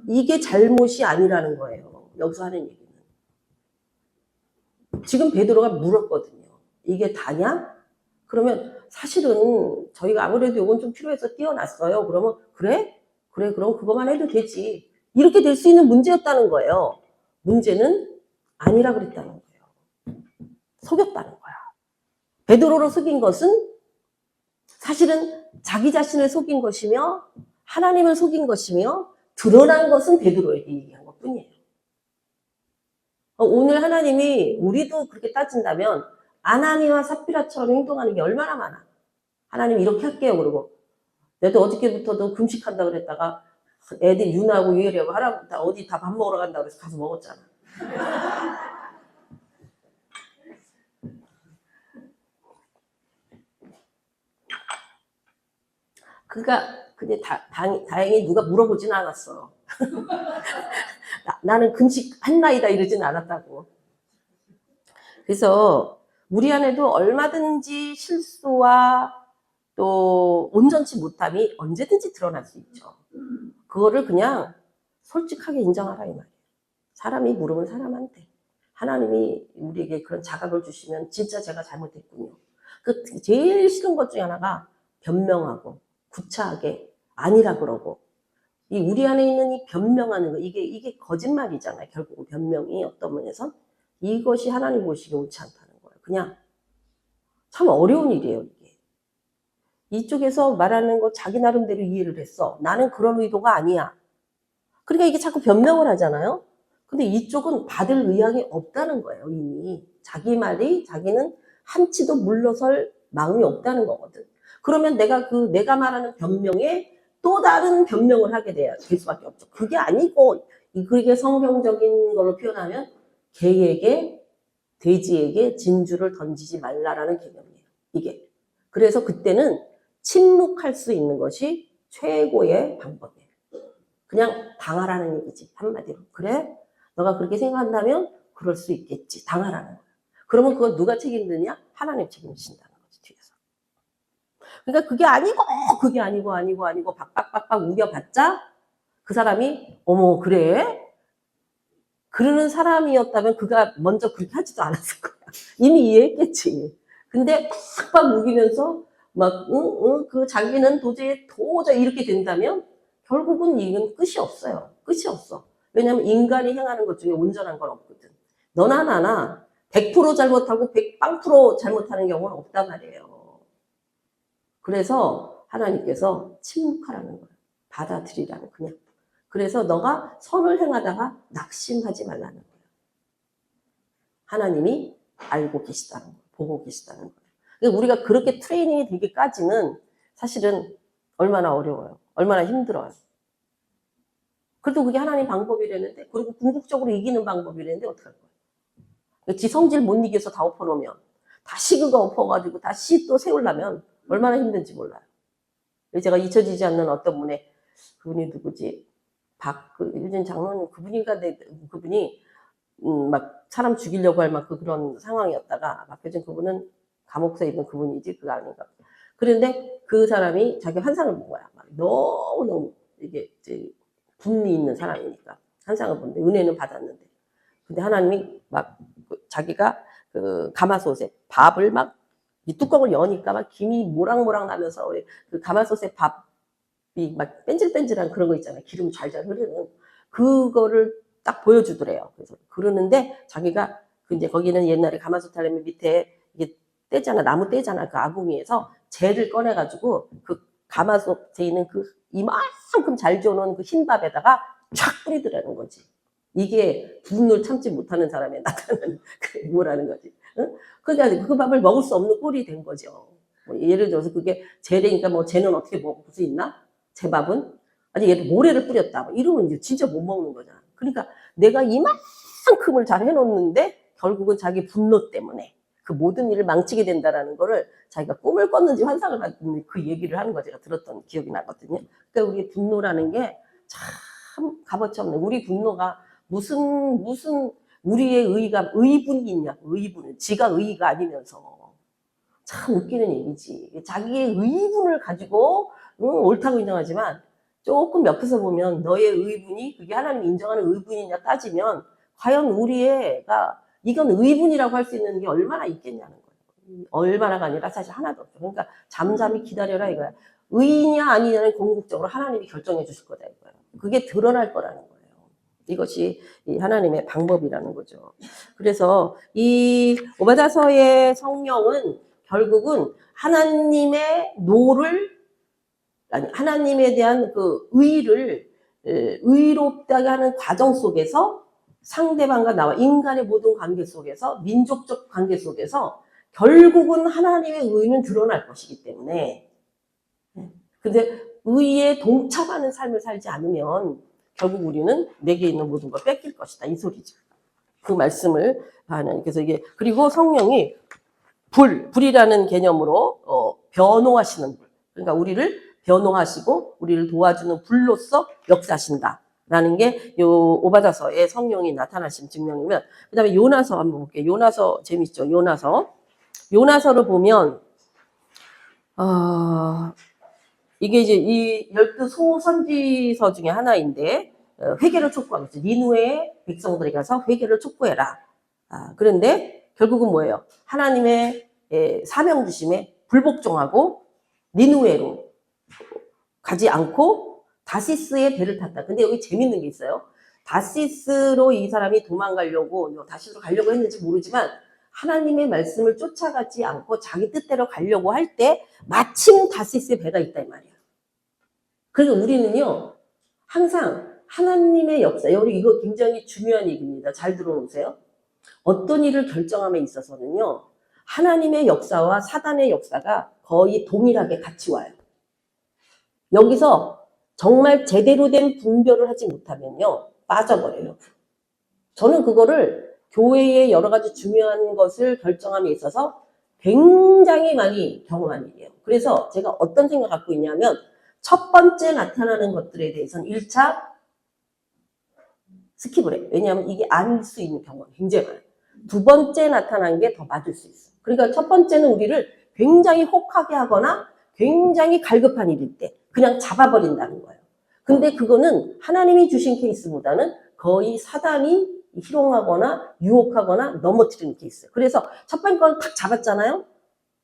이게 잘못이 아니라는 거예요. 여기서 하는 얘기는. 지금 베드로가 물었거든요. 이게 다냐? 그러면 사실은 저희가 아무래도 이건 좀 필요해서 띄워놨어요. 그러면 그래? 그럼 그거만 해도 되지. 이렇게 될 수 있는 문제였다는 거예요. 문제는 아니라 그랬다는 거예요. 속였다는 거야. 베드로를 속인 것은 사실은 자기 자신을 속인 것이며 하나님을 속인 것이며 드러난 것은 베드로에게 얘기한 것뿐이에요. 오늘 하나님이 우리도 그렇게 따진다면 아나니와 삽비라처럼 행동하는 게 얼마나 많아. 하나님 이렇게 할게요. 그러고 내가 어저께부터도 금식한다 그랬다가 애들 윤하고 유열이하고 하라고 어디 다 밥 먹으러 간다 그래서 가서 먹었잖아. 그러니까 근데 다행히 누가 물어보지는 않았어. 나는 금식했나이다 이러진 않았다고. 그래서 우리 안에도 얼마든지 실수와 또 온전치 못함이 언제든지 드러날 수 있죠. 그거를 그냥 솔직하게 인정하라 이 말이에요. 사람이 물으면 사람한테. 하나님이 우리에게 그런 자각을 주시면 진짜 제가 잘못했군요. 그 제일 싫은 것 중에 하나가 변명하고 구차하게 아니라 그러고 이 우리 안에 있는 이 변명하는 거 이게 거짓말이잖아요. 결국은 변명이 어떤 면에서 이것이 하나님 보시기에 옳지 않다는 거예요. 그냥 참 어려운 일이에요. 이게 이쪽에서 말하는 거 자기 나름대로 이해를 했어. 나는 그런 의도가 아니야. 그러니까 이게 자꾸 변명을 하잖아요. 근데 이쪽은 받을 의향이 없다는 거예요. 이미 자기 말이 자기는 한치도 물러설 마음이 없다는 거거든. 그러면 내가 말하는 변명에 또 다른 변명을 하게 될 수밖에 없죠. 그게 아니고 그게 성경적인 걸로 표현하면 개에게 돼지에게 진주를 던지지 말라라는 개념이에요. 이게 그래서 그때는 침묵할 수 있는 것이 최고의 방법이에요. 그냥 당하라는 얘기지 한마디로. 그래? 너가 그렇게 생각한다면 그럴 수 있겠지. 당하라는 거야. 그러면 그건 누가 책임지냐? 하나님 책임지신다는 거지 뒤에서. 그러니까 그게 아니고 박박박박 우겨봤자 그 사람이 어머 그래? 그러는 사람이었다면 그가 먼저 그렇게 하지도 않았을 거야. 이미 이해했겠지. 근데 팍팍 우기면서 막 그 자기는 도저히 이렇게 된다면 결국은 이건 끝이 없어요. 끝이 없어. 왜냐하면 인간이 행하는 것 중에 온전한 건 없거든. 너나 나나 100% 잘못하고 100% 잘못하는 경우는 없단 말이에요. 그래서 하나님께서 침묵하라는 거예요. 받아들이라는 그냥. 그래서 너가 선을 행하다가 낙심하지 말라는 거예요. 하나님이 알고 계시다는 거예요. 보고 계시다는 거예요. 그러니까 우리가 그렇게 트레이닝이 되기까지는 사실은 얼마나 어려워요. 얼마나 힘들어요. 그래도 그게 하나님 방법이라는데 그리고 궁극적으로 이기는 방법이라는데 어떡할 거예요. 지 성질 못 이겨서 다 엎어놓으면 다시 그거 엎어가지고 다시 또 세우려면 얼마나 힘든지 몰라요. 제가 잊혀지지 않는 어떤 그분이 누구지? 유진 장로님 그분이 막 사람 죽이려고 할 만큼 그런 상황이었다가 박효진 그분은 감옥에 있는 그분이지 그거 아닌가. 그런데 그 사람이 자기 환상을 본 거야. 막 너무너무 이게 이제 분이 있는 사람이니까 환상을 본데 은혜는 받았는데 근데 하나님이 막 자기가 그 가마솥에 밥을 막 이 뚜껑을 여니까 막 김이 모락모락 나면서 그 가마솥에 밥이 막 뺀질뺀질한 그런 거 있잖아요. 기름 잘잘 흐르는 그거를 딱 보여주더래요. 그래서 그러는데 자기가 이제 거기는 옛날에 가마솥 하려면 밑에 이게 떼잖아, 나무 떼잖아. 그 아궁이에서 재를 꺼내가지고 그 가마솥에 있는 그 이만큼 잘 지어놓은 그 흰밥에다가 촥 뿌리더라는 거지. 이게 분노를 참지 못하는 사람에 나타나는 뭐라는 거지. 응? 그러니까 그 밥을 먹을 수 없는 꼴이 된 거죠. 뭐 예를 들어서 그게 재래니까 뭐 재는 어떻게 먹을 수 있나? 제 밥은? 아니 얘를 모래를 뿌렸다. 뭐 이러면 이제 진짜 못 먹는 거잖아. 그러니까 내가 이만큼을 잘 해놓는데 결국은 자기 분노 때문에 그 모든 일을 망치게 된다라는 거를 자기가 꿈을 꿨는지 환상을 봤는지 그 얘기를 하는 거 제가 들었던 기억이 나거든요. 그러니까 우리 분노라는 게 참 값어치 없네. 우리 분노가 무슨 우리의 의분이 있냐? 의분. 지가 의의가 아니면서. 참 웃기는 얘기지. 자기의 의분을 가지고 옳다고 인정하지만 조금 옆에서 보면 너의 의분이 그게 하나님이 인정하는 의분이냐 따지면 과연 우리가 이건 의분이라고 할 수 있는 게 얼마나 있겠냐는 거예요. 얼마나가 아니라 사실 하나도 없죠. 그러니까 잠잠히 기다려라 이거야. 의냐 아니냐는 궁극적으로 하나님이 결정해 주실 거다 이거예요. 그게 드러날 거라는 거예요. 이것이 이 하나님의 방법이라는 거죠. 그래서 이 오바다서의 성령은 결국은 하나님의 노를, 아니 하나님에 대한 그 의를 의롭다게 하는 과정 속에서 상대방과 나와 인간의 모든 관계 속에서 민족적 관계 속에서 결국은 하나님의 의는 드러날 것이기 때문에, 근데 의에 동참하는 삶을 살지 않으면 결국 우리는 내게 있는 모든 걸 뺏길 것이다 이 소리죠. 그 말씀을 하는. 그래서 이게 그리고 성령이 불이라는 개념으로 변호하시는 불. 그러니까 우리를 변호하시고 우리를 도와주는 불로서 역사하신다라는 게 요 오바다서의 성령이 나타나신 증명이면, 그다음에 요나서 한번 볼게요. 요나서 재밌죠. 요나서를 보면 이게 이제 이 12 소선지서 중에 하나인데 회개를 촉구하고 있죠. 니누의 백성들이 가서 회개를 촉구해라. 그런데 결국은 뭐예요? 하나님의 사명 주심에 불복종하고 니누에로 가지 않고 다시스의 배를 탔다. 근데 여기 재밌는 게 있어요. 다시스로 이 사람이 도망가려고, 다시스로 가려고 했는지 모르지만 하나님의 말씀을 쫓아가지 않고 자기 뜻대로 가려고 할 때 마침 다시스의 배가 있다 이 말이에요. 그래서 우리는요, 항상 하나님의 역사, 여기 이거 굉장히 중요한 얘기입니다. 잘 들어보세요. 어떤 일을 결정함에 있어서는요, 하나님의 역사와 사단의 역사가 거의 동일하게 같이 와요. 여기서 정말 제대로 된 분별을 하지 못하면요, 빠져버려요. 저는 그거를 교회의 여러 가지 중요한 것을 결정함에 있어서 굉장히 많이 경험한 일이에요. 그래서 제가 어떤 생각을 갖고 있냐면, 첫 번째 나타나는 것들에 대해서는 1차 스킵을 해요. 왜냐하면 이게 아닐 수 있는 경우가 굉장히 많아요. 두 번째 나타난 게 더 맞을 수 있어요. 그러니까 첫 번째는 우리를 굉장히 혹하게 하거나 굉장히 갈급한 일일 때 그냥 잡아버린다는 거예요. 근데 그거는 하나님이 주신 케이스보다는 거의 사단이 희롱하거나 유혹하거나 넘어뜨리는 케이스예요. 그래서 첫 번째 건 탁 잡았잖아요.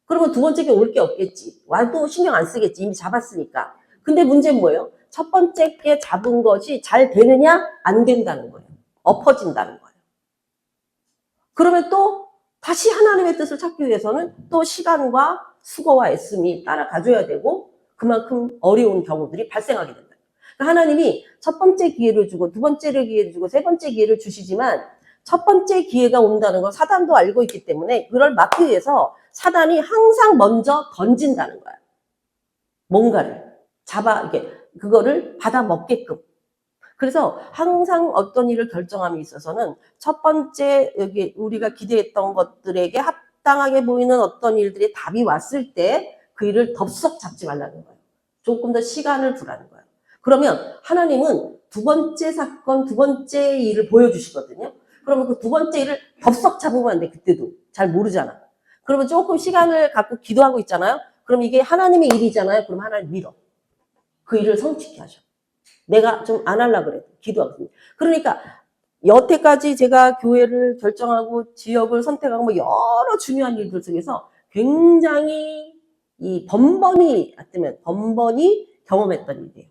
그러면 두 번째 게 올 게 없겠지. 와도 신경 안 쓰겠지. 이미 잡았으니까. 근데 문제는 뭐예요? 첫 번째 게 잡은 것이 잘 되느냐? 안 된다는 거예요. 엎어진다는 거예요. 그러면 또 다시 하나님의 뜻을 찾기 위해서는 또 시간과 수고와 애씀이 따라가줘야 되고 그만큼 어려운 경우들이 발생하게 된다. 그러니까 하나님이 첫 번째 기회를 주고 두 번째를 기회를 주고 세 번째 기회를 주시지만 첫 번째 기회가 온다는 걸 사단도 알고 있기 때문에 그걸 막기 위해서 사단이 항상 먼저 던진다는 거야. 뭔가를 이게 그거를 받아 먹게끔. 그래서 항상 어떤 일을 결정함에 있어서는 첫 번째 여기 우리가 기대했던 것들에게 합당하게 보이는 어떤 일들이 답이 왔을 때 그 일을 덥석 잡지 말라는 거예요. 조금 더 시간을 두라는 거예요. 그러면 하나님은 두 번째 사건, 두 번째 일을 보여주시거든요. 그러면 그 두 번째 일을 덥석 잡으면 안 돼. 그때도 잘 모르잖아. 그러면 조금 시간을 갖고 기도하고 있잖아요. 그럼 이게 하나님의 일이잖아요. 그럼 하나님 밀어. 그 일을 성취케 하셔. 내가 좀 안 하려고 그래. 기도하거든요. 그러니까 여태까지 제가 교회를 결정하고 지역을 선택하고 뭐 여러 중요한 일들 속에서 굉장히 번번이 경험했던 일이에요.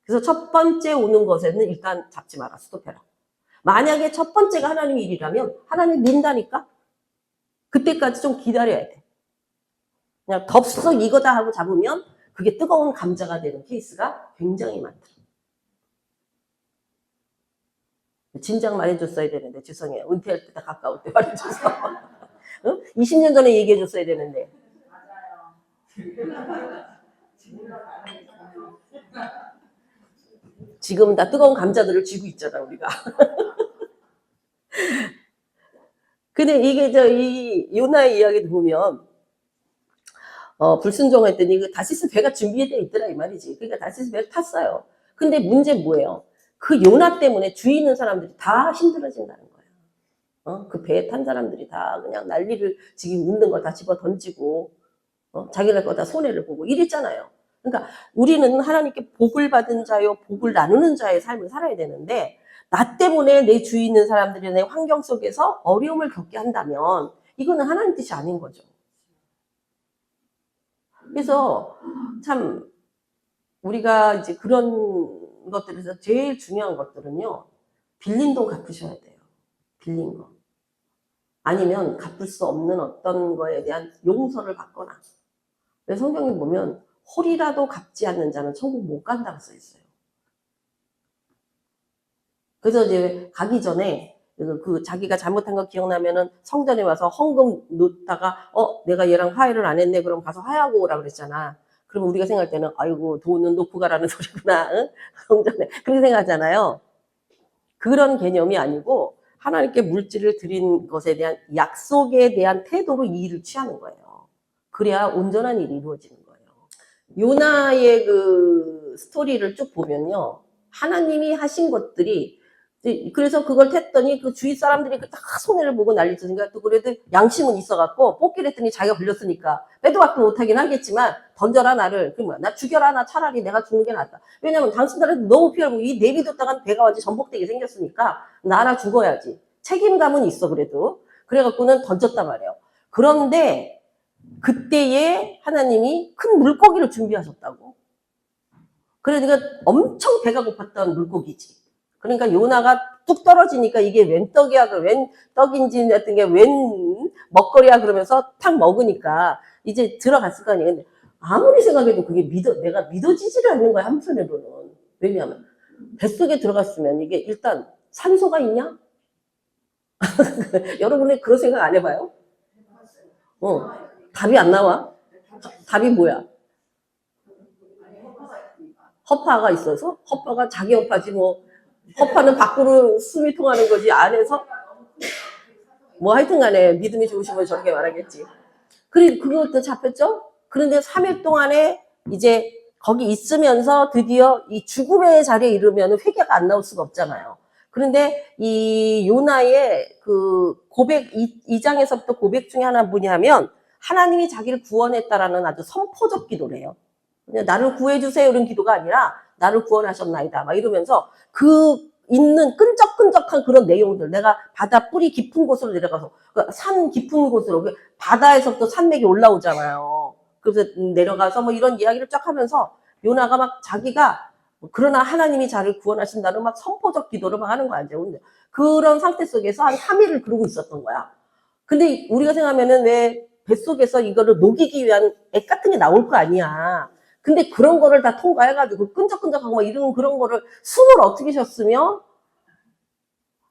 그래서 첫 번째 오는 것에는 일단 잡지 마라. 스톱해라. 만약에 첫 번째가 하나님의 일이라면 하나님 민다니까? 그때까지 좀 기다려야 돼. 그냥 덥석 이거다 하고 잡으면 그게 뜨거운 감자가 되는 케이스가 굉장히 많더라고요. 진작 말해줬어야 되는데 죄송해요. 은퇴할 때 다 가까울 때 말해줘서. 응? 20년 전에 얘기해줬어야 되는데. 지금 다 뜨거운 감자들을 쥐고 있잖아 우리가. 근데 이게 이 요나의 이야기도 보면 불순종했더니 그 다시스 배가 준비되어 있더라 이 말이지. 그러니까 다시스 배를 탔어요. 근데 문제 뭐예요? 그 요나 때문에 주위 있는 사람들이 다 힘들어진다는 거예요. 그 배에 탄 사람들이 다 그냥 난리를 지금 있는 걸 다 집어 던지고 자기네 거 다 손해를 보고 이랬잖아요. 그러니까 우리는 하나님께 복을 받은 자요, 복을 나누는 자의 삶을 살아야 되는데 나 때문에 내 주위에 있는 사람들이 내 환경 속에서 어려움을 겪게 한다면 이거는 하나님 뜻이 아닌 거죠. 그래서 참 우리가 이제 그런 것들에서 제일 중요한 것들은요. 빌린 돈 갚으셔야 돼요. 빌린 거. 아니면 갚을 수 없는 어떤 거에 대한 용서를 받거나. 그래서 성경에 보면 홀이라도 갚지 않는 자는 천국 못 간다고 써 있어요. 그래서 이제 가기 전에 그 자기가 잘못한 거 기억나면은 성전에 와서 헌금 놓다가 내가 얘랑 화해를 안 했네, 그럼 가서 화해하고 오라 그랬잖아. 그러면 우리가 생각할 때는 아이고 돈은 놓고 가라는 소리구나. 응? 성전에 그렇게 생각하잖아요. 그런 개념이 아니고 하나님께 물질을 드린 것에 대한 약속에 대한 태도로 이 일을 취하는 거예요. 그래야 온전한 일이 이루어지는 거예요. 요나의 그 스토리를 쭉 보면요, 하나님이 하신 것들이, 그래서 그걸 했더니 그 주위 사람들이 다 손해를 보고 난리치니까, 또 그래도 양심은 있어갖고 뽑기를 했더니 자기가 걸렸으니까 빼도 박도 못하긴 하겠지만 던져라 나를, 그러면 나 죽여라, 나 차라리 내가 죽는 게 낫다. 왜냐면 당신들한테 너무 피하고 이 내비뒀다간 배가 완전 전복되게 생겼으니까 나라 죽어야지. 책임감은 있어. 그래도 그래갖고는 던졌단 말이에요. 그런데 그때에 하나님이 큰 물고기를 준비하셨다고. 그러니까 엄청 배가 고팠던 물고기지. 그러니까 요나가 뚝 떨어지니까 이게 웬 떡이야, 웬 떡인지 같은 게 웬 먹거리야 그러면서 탁 먹으니까 이제 들어갔을 거 아니에요. 근데 아무리 생각해도 그게 내가 믿어지지를 않는 거야, 한편으로는. 왜냐하면 뱃속에 들어갔으면 이게 일단 산소가 있냐? 여러분이 그런 생각 안 해봐요? 답이 안 나와? 답이 뭐야? 허파가 있어서? 허파가 자기 허파지 뭐. 허파는 밖으로 숨이 통하는 거지 안에서? 뭐 하여튼 간에 믿음이 좋으시면 저렇게 말하겠지. 그리고 그것도 잡혔죠? 그런데 3일 동안에 이제 거기 있으면서 드디어 이 죽음의 자리에 이르면 회개가 안 나올 수가 없잖아요. 그런데 이 요나의 그 고백, 2장에서부터 고백 중에 하나 뭐냐면 하나님이 자기를 구원했다라는 아주 선포적 기도를 해요. 나를 구해주세요 이런 기도가 아니라 나를 구원하셨나이다 막 이러면서 그 있는 끈적끈적한 그런 내용들, 내가 바다 뿌리 깊은 곳으로 내려가서 산 깊은 곳으로 바다에서부터 산맥이 올라오잖아요. 그래서 내려가서 뭐 이런 이야기를 쫙 하면서 요나가 막 자기가 그러나 하나님이 자기를 구원하신다는 막 선포적 기도를 막 하는 거야. 이제 그런 상태 속에서 한 3일을 그러고 있었던 거야. 근데 우리가 생각하면은 왜 뱃속에서 이거를 녹이기 위한 액 같은 게 나올 거 아니야. 근데 그런 거를 다 통과해가지고 끈적끈적하고 막 이런 그런 거를 숨을 어떻게 쉬었으며,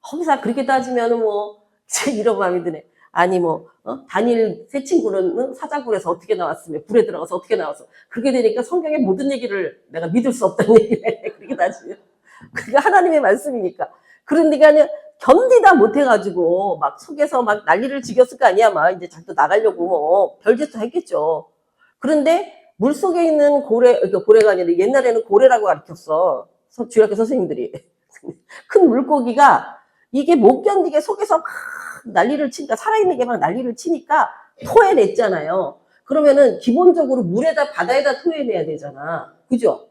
거기서 그렇게 따지면은 뭐 이런 마음이 드네. 아니 뭐 다니엘 세 친구는 사자굴에서 어떻게 나왔으며 불에 들어가서 어떻게 나왔어. 그렇게 되니까 성경의 모든 얘기를 내가 믿을 수 없다는 얘기네. 그렇게 따지면 그게 하나님의 말씀이니까. 그러니까 견디다 못해가지고 막 속에서 막 난리를 지겼을 거 아니야. 막 이제 자꾸 나가려고 뭐 별짓도 했겠죠. 그런데 물속에 있는 고래가 아니라 옛날에는 고래라고 가르쳤어. 주일학교 선생님들이. 큰 물고기가 이게 못 견디게 속에서 막 난리를 치니까, 살아있는 게 막 난리를 치니까 토해냈잖아요. 그러면은 기본적으로 물에다, 바다에다 토해내야 되잖아. 그죠?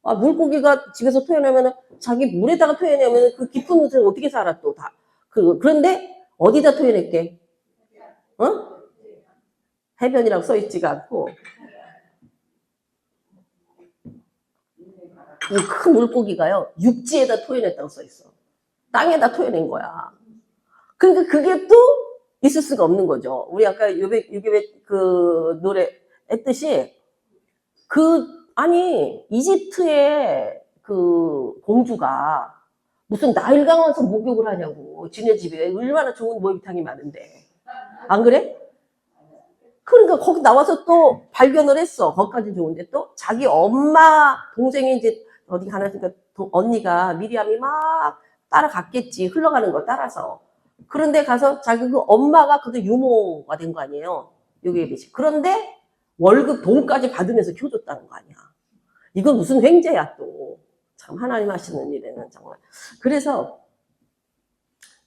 물고기가 집에서 토해내면은 자기 물에다가 토해내면 그 깊은 곳에 어떻게 살아 또 다. 그런데 어디다 토해낼게? 해변이라고 써있지가 않고. 이 큰 물고기가요, 육지에다 토해냈다고 써있어. 땅에다 토해낸 거야. 그러니까 그게 또 있을 수가 없는 거죠. 우리 아까 유괴 그 노래 했듯이, 아니, 이집트의 그 공주가 무슨 나일강 와서 목욕을 하냐고. 지네 집에 얼마나 좋은 목욕탕이 많은데. 안 그래? 그러니까 거기 나와서 또 발견을 했어. 거기까지 좋은데 또 자기 엄마 동생이 이제 어디 가나니까 언니가 미리암이 막 따라갔겠지. 흘러가는 거 따라서. 그런데 가서 자기 그 엄마가 그래도 유모가 된 거 아니에요. 여기에 비시. 그런데 월급 돈까지 받으면서 키워줬다는 거 아니야. 이건 무슨 횡재야 또. 참 하나님 하시는 일에는 정말. 그래서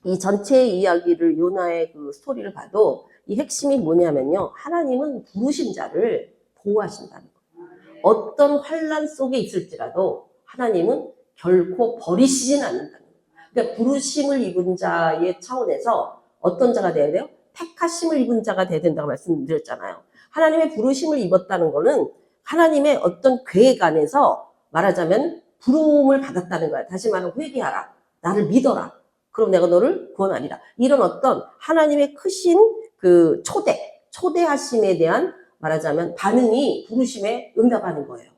이 전체 이야기를 요나의 그 스토리를 봐도 이 핵심이 뭐냐면요. 하나님은 부르신 자를 보호하신다는 거예요. 어떤 환란 속에 있을지라도 하나님은 결코 버리시진 않는다는 거예요. 그러니까 부르심을 입은 자의 차원에서 어떤 자가 돼야 돼요? 택하심을 입은 자가 돼야 된다고 말씀드렸잖아요. 하나님의 부르심을 입었다는 거는 하나님의 어떤 계획 안에서 말하자면 부름을 받았다는 거야. 다시 말하면 회개하라. 나를 믿어라. 그럼 내가 너를 구원하리라. 이런 어떤 하나님의 크신 그 초대하심에 대한 말하자면 반응이 부르심에 응답하는 거예요.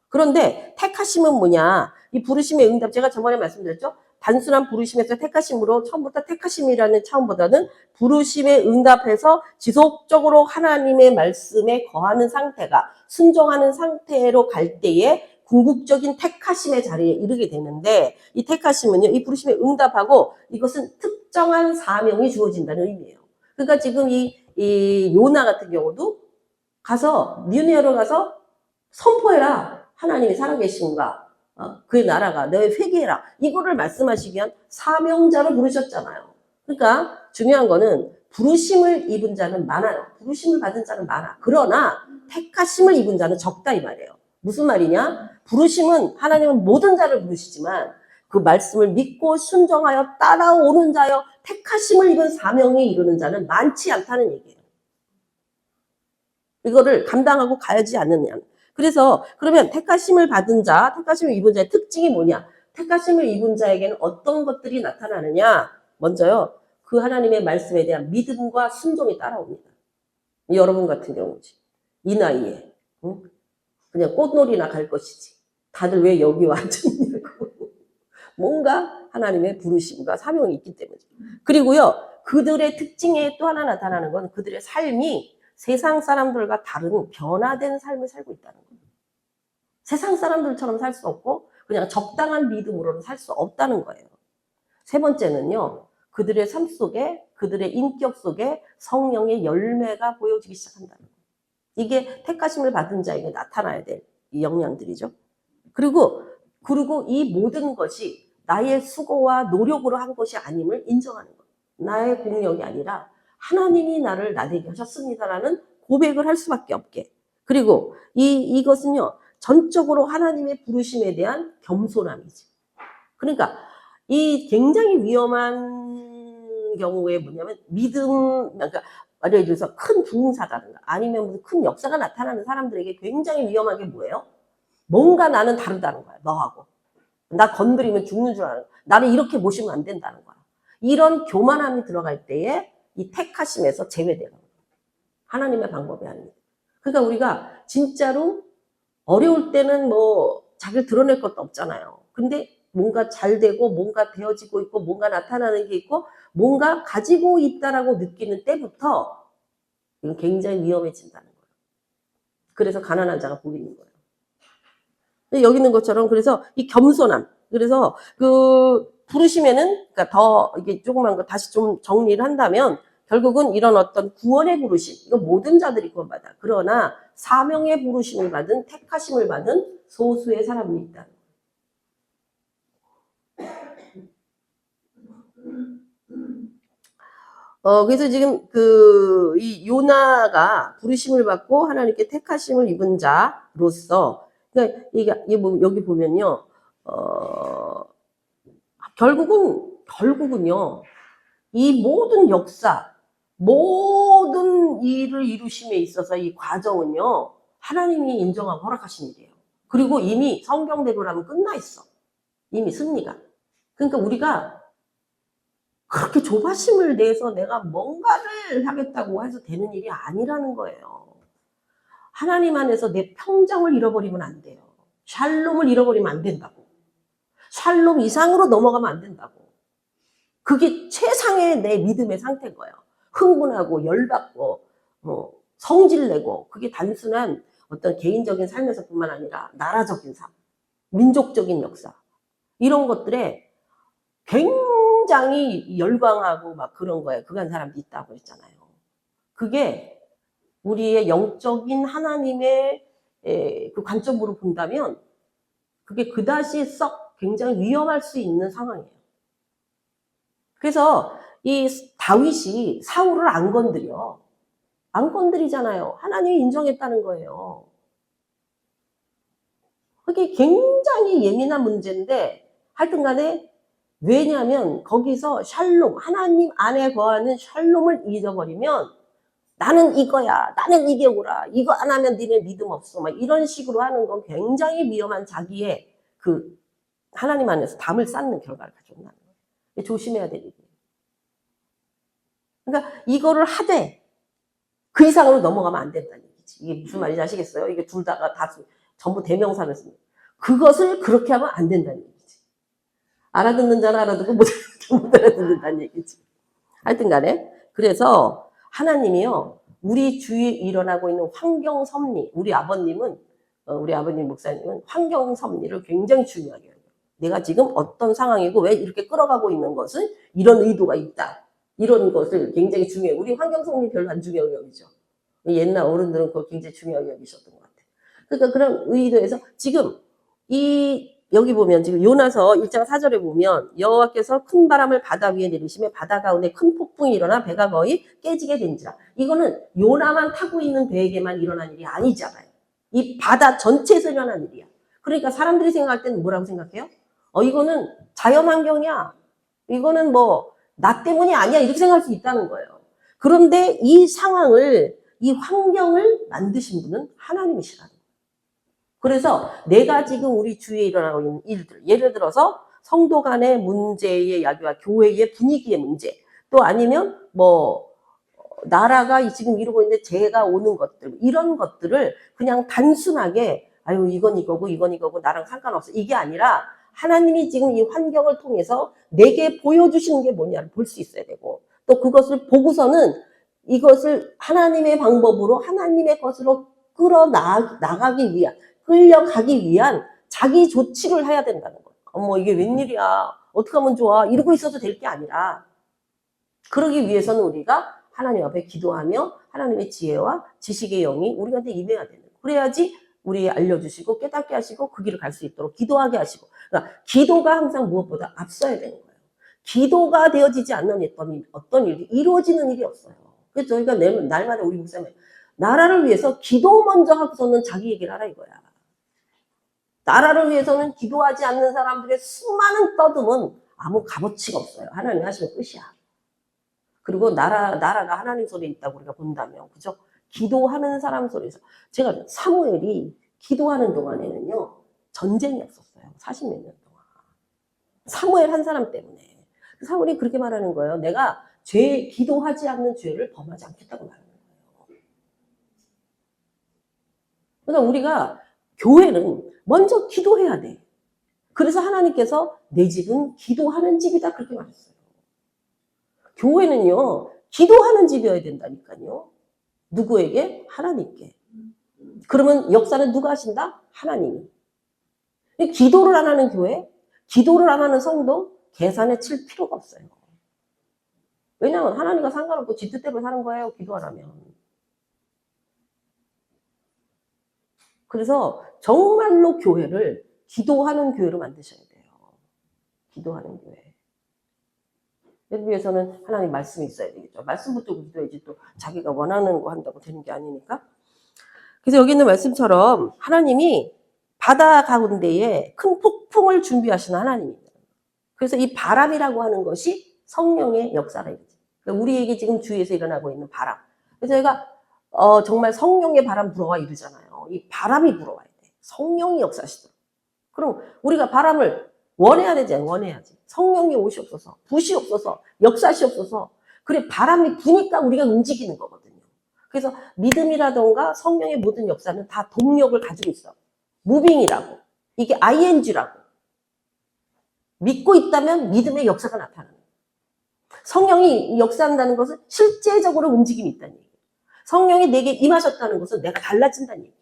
그런데 택하심은 뭐냐? 이 부르심의 응답, 제가 저번에 말씀드렸죠? 단순한 부르심에서 택하심으로 처음부터 택하심이라는 차원보다는 부르심에 응답해서 지속적으로 하나님의 말씀에 거하는 상태가 순종하는 상태로 갈 때에 궁극적인 택하심의 자리에 이르게 되는데 이 택하심은요, 이 부르심에 응답하고 이것은 특정한 사명이 주어진다는 의미예요. 그러니까 지금 이 요나 같은 경우도 가서 니느웨로 가서 선포해라. 하나님이 살아계신가? 그의 나라가 너희 회개해라. 이거를 말씀하시기 위한 사명자로 부르셨잖아요. 그러니까 중요한 거는 부르심을 입은 자는 많아요. 부르심을 받은 자는 많아. 그러나 택하심을 입은 자는 적다 이 말이에요. 무슨 말이냐? 부르심은 하나님은 모든 자를 부르시지만 그 말씀을 믿고 순종하여 따라오는 자여 택하심을 입은 사명에 이르는 자는 많지 않다는 얘기예요. 이거를 감당하고 가야지 않느냐. 그래서 그러면 택하심을 받은 자, 택하심을 입은 자의 특징이 뭐냐? 택하심을 입은 자에게는 어떤 것들이 나타나느냐? 먼저요. 그 하나님의 말씀에 대한 믿음과 순종이 따라옵니다. 여러분 같은 경우지. 이 나이에 응? 그냥 꽃놀이나 갈 것이지. 다들 왜 여기 왔냐고. 뭔가 하나님의 부르심과 사명이 있기 때문이죠. 그리고요. 그들의 특징에 또 하나 나타나는 건 그들의 삶이 세상 사람들과 다른 변화된 삶을 살고 있다는 거예요. 세상 사람들처럼 살 수 없고 그냥 적당한 믿음으로는 살 수 없다는 거예요. 세 번째는요. 그들의 삶 속에 그들의 인격 속에 성령의 열매가 보여지기 시작한다는 거예요. 이게 택하심을 받은 자에게 나타나야 될 이 영향들이죠. 그리고 이 모든 것이 나의 수고와 노력으로 한 것이 아님을 인정하는 거예요. 나의 공력이 아니라 하나님이 나를 나되게 하셨습니다라는 고백을 할 수밖에 없게. 그리고 이것은요. 전적으로 하나님의 부르심에 대한 겸손함이지. 그러니까 이 굉장히 위험한 경우에 뭐냐면 그러니까 예를 들어서 큰 부흥사다든가 아니면 무슨 큰 역사가 나타나는 사람들에게 굉장히 위험한 게 뭐예요? 뭔가 나는 다르다는 거야. 너하고. 나 건드리면 죽는 줄 아는 거야. 나를 이렇게 모시면 안 된다는 거야. 이런 교만함이 들어갈 때에 이 택하심에서 제외되는 거예요. 하나님의 방법이 아닙니다. 그러니까 우리가 진짜로 어려울 때는 뭐 자기를 드러낼 것도 없잖아요. 근데 뭔가 잘 되고 뭔가 되어지고 있고 뭔가 나타나는 게 있고 뭔가 가지고 있다라고 느끼는 때부터 이건 굉장히 위험해진다는 거예요. 그래서 가난한 자가 복이 있는 거예요. 여기 있는 것처럼 그래서 이 겸손함. 그래서 그 부르심에는 그러니까 더 이게 조그만 거 다시 좀 정리를 한다면 결국은 이런 어떤 구원의 부르심, 이거 모든 자들이 구원받아. 그러나 사명의 부르심을 받은 택하심을 받은 소수의 사람이 있다. 그래서 지금 이 요나가 부르심을 받고 하나님께 택하심을 입은 자로서, 그러니까 이게 뭐 여기 보면요, 결국은요, 이 모든 역사, 모든 일을 이루심에 있어서 이 과정은요, 하나님이 인정하고 허락하신 일이에요. 그리고 이미 성경대로라면 끝나 있어. 이미 승리가. 그러니까 우리가 그렇게 조바심을 내서 내가 뭔가를 하겠다고 해서 되는 일이 아니라는 거예요. 하나님 안에서 내 평정을 잃어버리면 안 돼요. 샬롬을 잃어버리면 안 된다고. 샬롬 이상으로 넘어가면 안 된다고. 그게 최상의 내 믿음의 상태인 거예요. 흥분하고 열받고 성질내고 그게 단순한 어떤 개인적인 삶에서뿐만 아니라 나라적인 삶, 민족적인 역사 이런 것들에 굉장히 열광하고 막 그런 거예요. 그간 사람도 있다고 했잖아요. 그게 우리의 영적인 하나님의 그 관점으로 본다면 그게 그다지 썩 굉장히 위험할 수 있는 상황이에요. 그래서 이 다윗이 사울을 안 건드려. 안 건드리잖아요. 하나님이 인정했다는 거예요. 그게 굉장히 예민한 문제인데 하여튼 간에 왜냐하면 거기서 샬롬, 하나님 안에 거하는 샬롬을 잊어버리면 나는 이거야, 나는 이게 옳아, 이거 안 하면 니네 믿음 없어, 막 이런 식으로 하는 건 굉장히 위험한 자기의 그 하나님 안에서 담을 쌓는 결과를 가져온다는 거예요. 조심해야 될 일이에요. 그러니까 이거를 하되 그 이상으로 넘어가면 안 된다는 얘기지. 이게 무슨 말인지 아시겠어요? 이게 둘 다가 다 전부 대명사를 씁니다. 그것을 그렇게 하면 안 된다는 얘기지. 알아듣는 자는 알아듣고 못 알아듣는다는 얘기지. 하여튼 간에 그래서 하나님이요. 우리 주위에 일어나고 있는 환경 섭리, 우리 아버님 목사님은 환경 섭리를 굉장히 중요하게 해요. 내가 지금 어떤 상황이고 왜 이렇게 끌어가고 있는 것은 이런 의도가 있다. 이런 것을 굉장히 중요해요. 우리 환경 섭리 별로 안 중요하게 여기죠. 옛날 어른들은 그걸 굉장히 중요하게 여기셨던 것 같아요. 그러니까 그런 의도에서 지금 여기 보면 지금 요나서 1장 4절에 보면 여호와께서 큰 바람을 바다 위에 내리시며 바다 가운데 큰 폭풍이 일어나 배가 거의 깨지게 된지라. 이거는 요나만 타고 있는 배에게만 일어난 일이 아니잖아요. 이 바다 전체에서 일어난 일이야. 그러니까 사람들이 생각할 때는 뭐라고 생각해요? 이거는 자연환경이야. 이거는 나 때문이 아니야. 이렇게 생각할 수 있다는 거예요. 그런데 이 상황을, 이 환경을 만드신 분은 하나님이시라는 거예요. 그래서 내가 지금 우리 주위에 일어나고 있는 일들, 예를 들어서 성도 간의 문제의 야기와 교회의 분위기의 문제, 또 아니면 나라가 지금 이러고 있는데 재해가 오는 것들, 이런 것들을 그냥 단순하게 아유 이건 이거고 나랑 상관없어 이게 아니라 하나님이 지금 이 환경을 통해서 내게 보여주시는 게 뭐냐를 볼 수 있어야 되고, 또 그것을 보고서는 이것을 하나님의 방법으로 하나님의 것으로 끌어나가기 위한, 끌려가기 위한 자기 조치를 해야 된다는 거예요. 어머 이게 웬일이야, 어떻게 하면 좋아, 이러고 있어도 될 게 아니라, 그러기 위해서는 우리가 하나님 앞에 기도하며 하나님의 지혜와 지식의 영이 우리한테 임해야 되는 거예요. 그래야지 우리 알려주시고 깨닫게 하시고 그 길을 갈 수 있도록 기도하게 하시고, 그러니까 기도가 항상 무엇보다 앞서야 되는 거예요. 기도가 되어지지 않는 어떤 일이 이루어지는 일이 없어요. 그래서 저희가 날마다 우리 목사님 나라를 위해서 기도 먼저 하고서는 자기 얘기를 하라 이거야. 나라를 위해서는 기도하지 않는 사람들의 수많은 떠듦은 아무 값어치가 없어요. 하나님 하시면 끝이야. 그리고 나라가 하나님 손에 있다고 우리가 본다면, 그죠? 기도하는 사람 손에서. 제가 사무엘이 기도하는 동안에는요, 전쟁이 없었어요. 40몇 년 동안. 사무엘 한 사람 때문에. 사무엘이 그렇게 말하는 거예요. 내가 기도하지 않는 죄를 범하지 않겠다고 말하는 거예요. 그러니까 우리가 교회는 먼저 기도해야 돼. 그래서 하나님께서 내 집은 기도하는 집이다 그렇게 말했어요. 교회는요, 기도하는 집이어야 된다니까요. 누구에게? 하나님께. 그러면 역사는 누가 하신다? 하나님이. 기도를 안 하는 교회, 기도를 안 하는 성도, 계산에 칠 필요가 없어요. 왜냐하면 하나님과 상관없고 지 뜻대로 사는 거예요, 기도 안 하면. 그래서 정말로 교회를 기도하는 교회로 만드셔야 돼요. 기도하는 교회. 여기 위해서는 하나님 말씀이 있어야 되겠죠. 말씀 붙들고 기도해야지 또 자기가 원하는 거 한다고 되는 게 아니니까. 그래서 여기 있는 말씀처럼 하나님이 바다 가운데에 큰 폭풍을 준비하시는 하나님입니다. 그래서 이 바람이라고 하는 것이 성령의 역사라 이거지. 그러니까 우리에게 지금 주위에서 일어나고 있는 바람. 그래서 저희가 정말 성령의 바람 불어와 이러잖아요. 이 바람이 불어와야 돼. 성령이 역사하시도록. 그럼 우리가 바람을 원해야 되지, 원해야지. 성령이 오시옵소서, 부시옵소서, 역사시옵소서. 그래, 바람이 부니까 우리가 움직이는 거거든요. 그래서 믿음이라던가 성령의 모든 역사는 다 동력을 가지고 있어. 무빙이라고. 이게 ing라고. 믿고 있다면 믿음의 역사가 나타나는 거예요. 성령이 역사한다는 것은 실제적으로 움직임이 있다는 얘기예요. 성령이 내게 임하셨다는 것은 내가 달라진다는 얘기예요.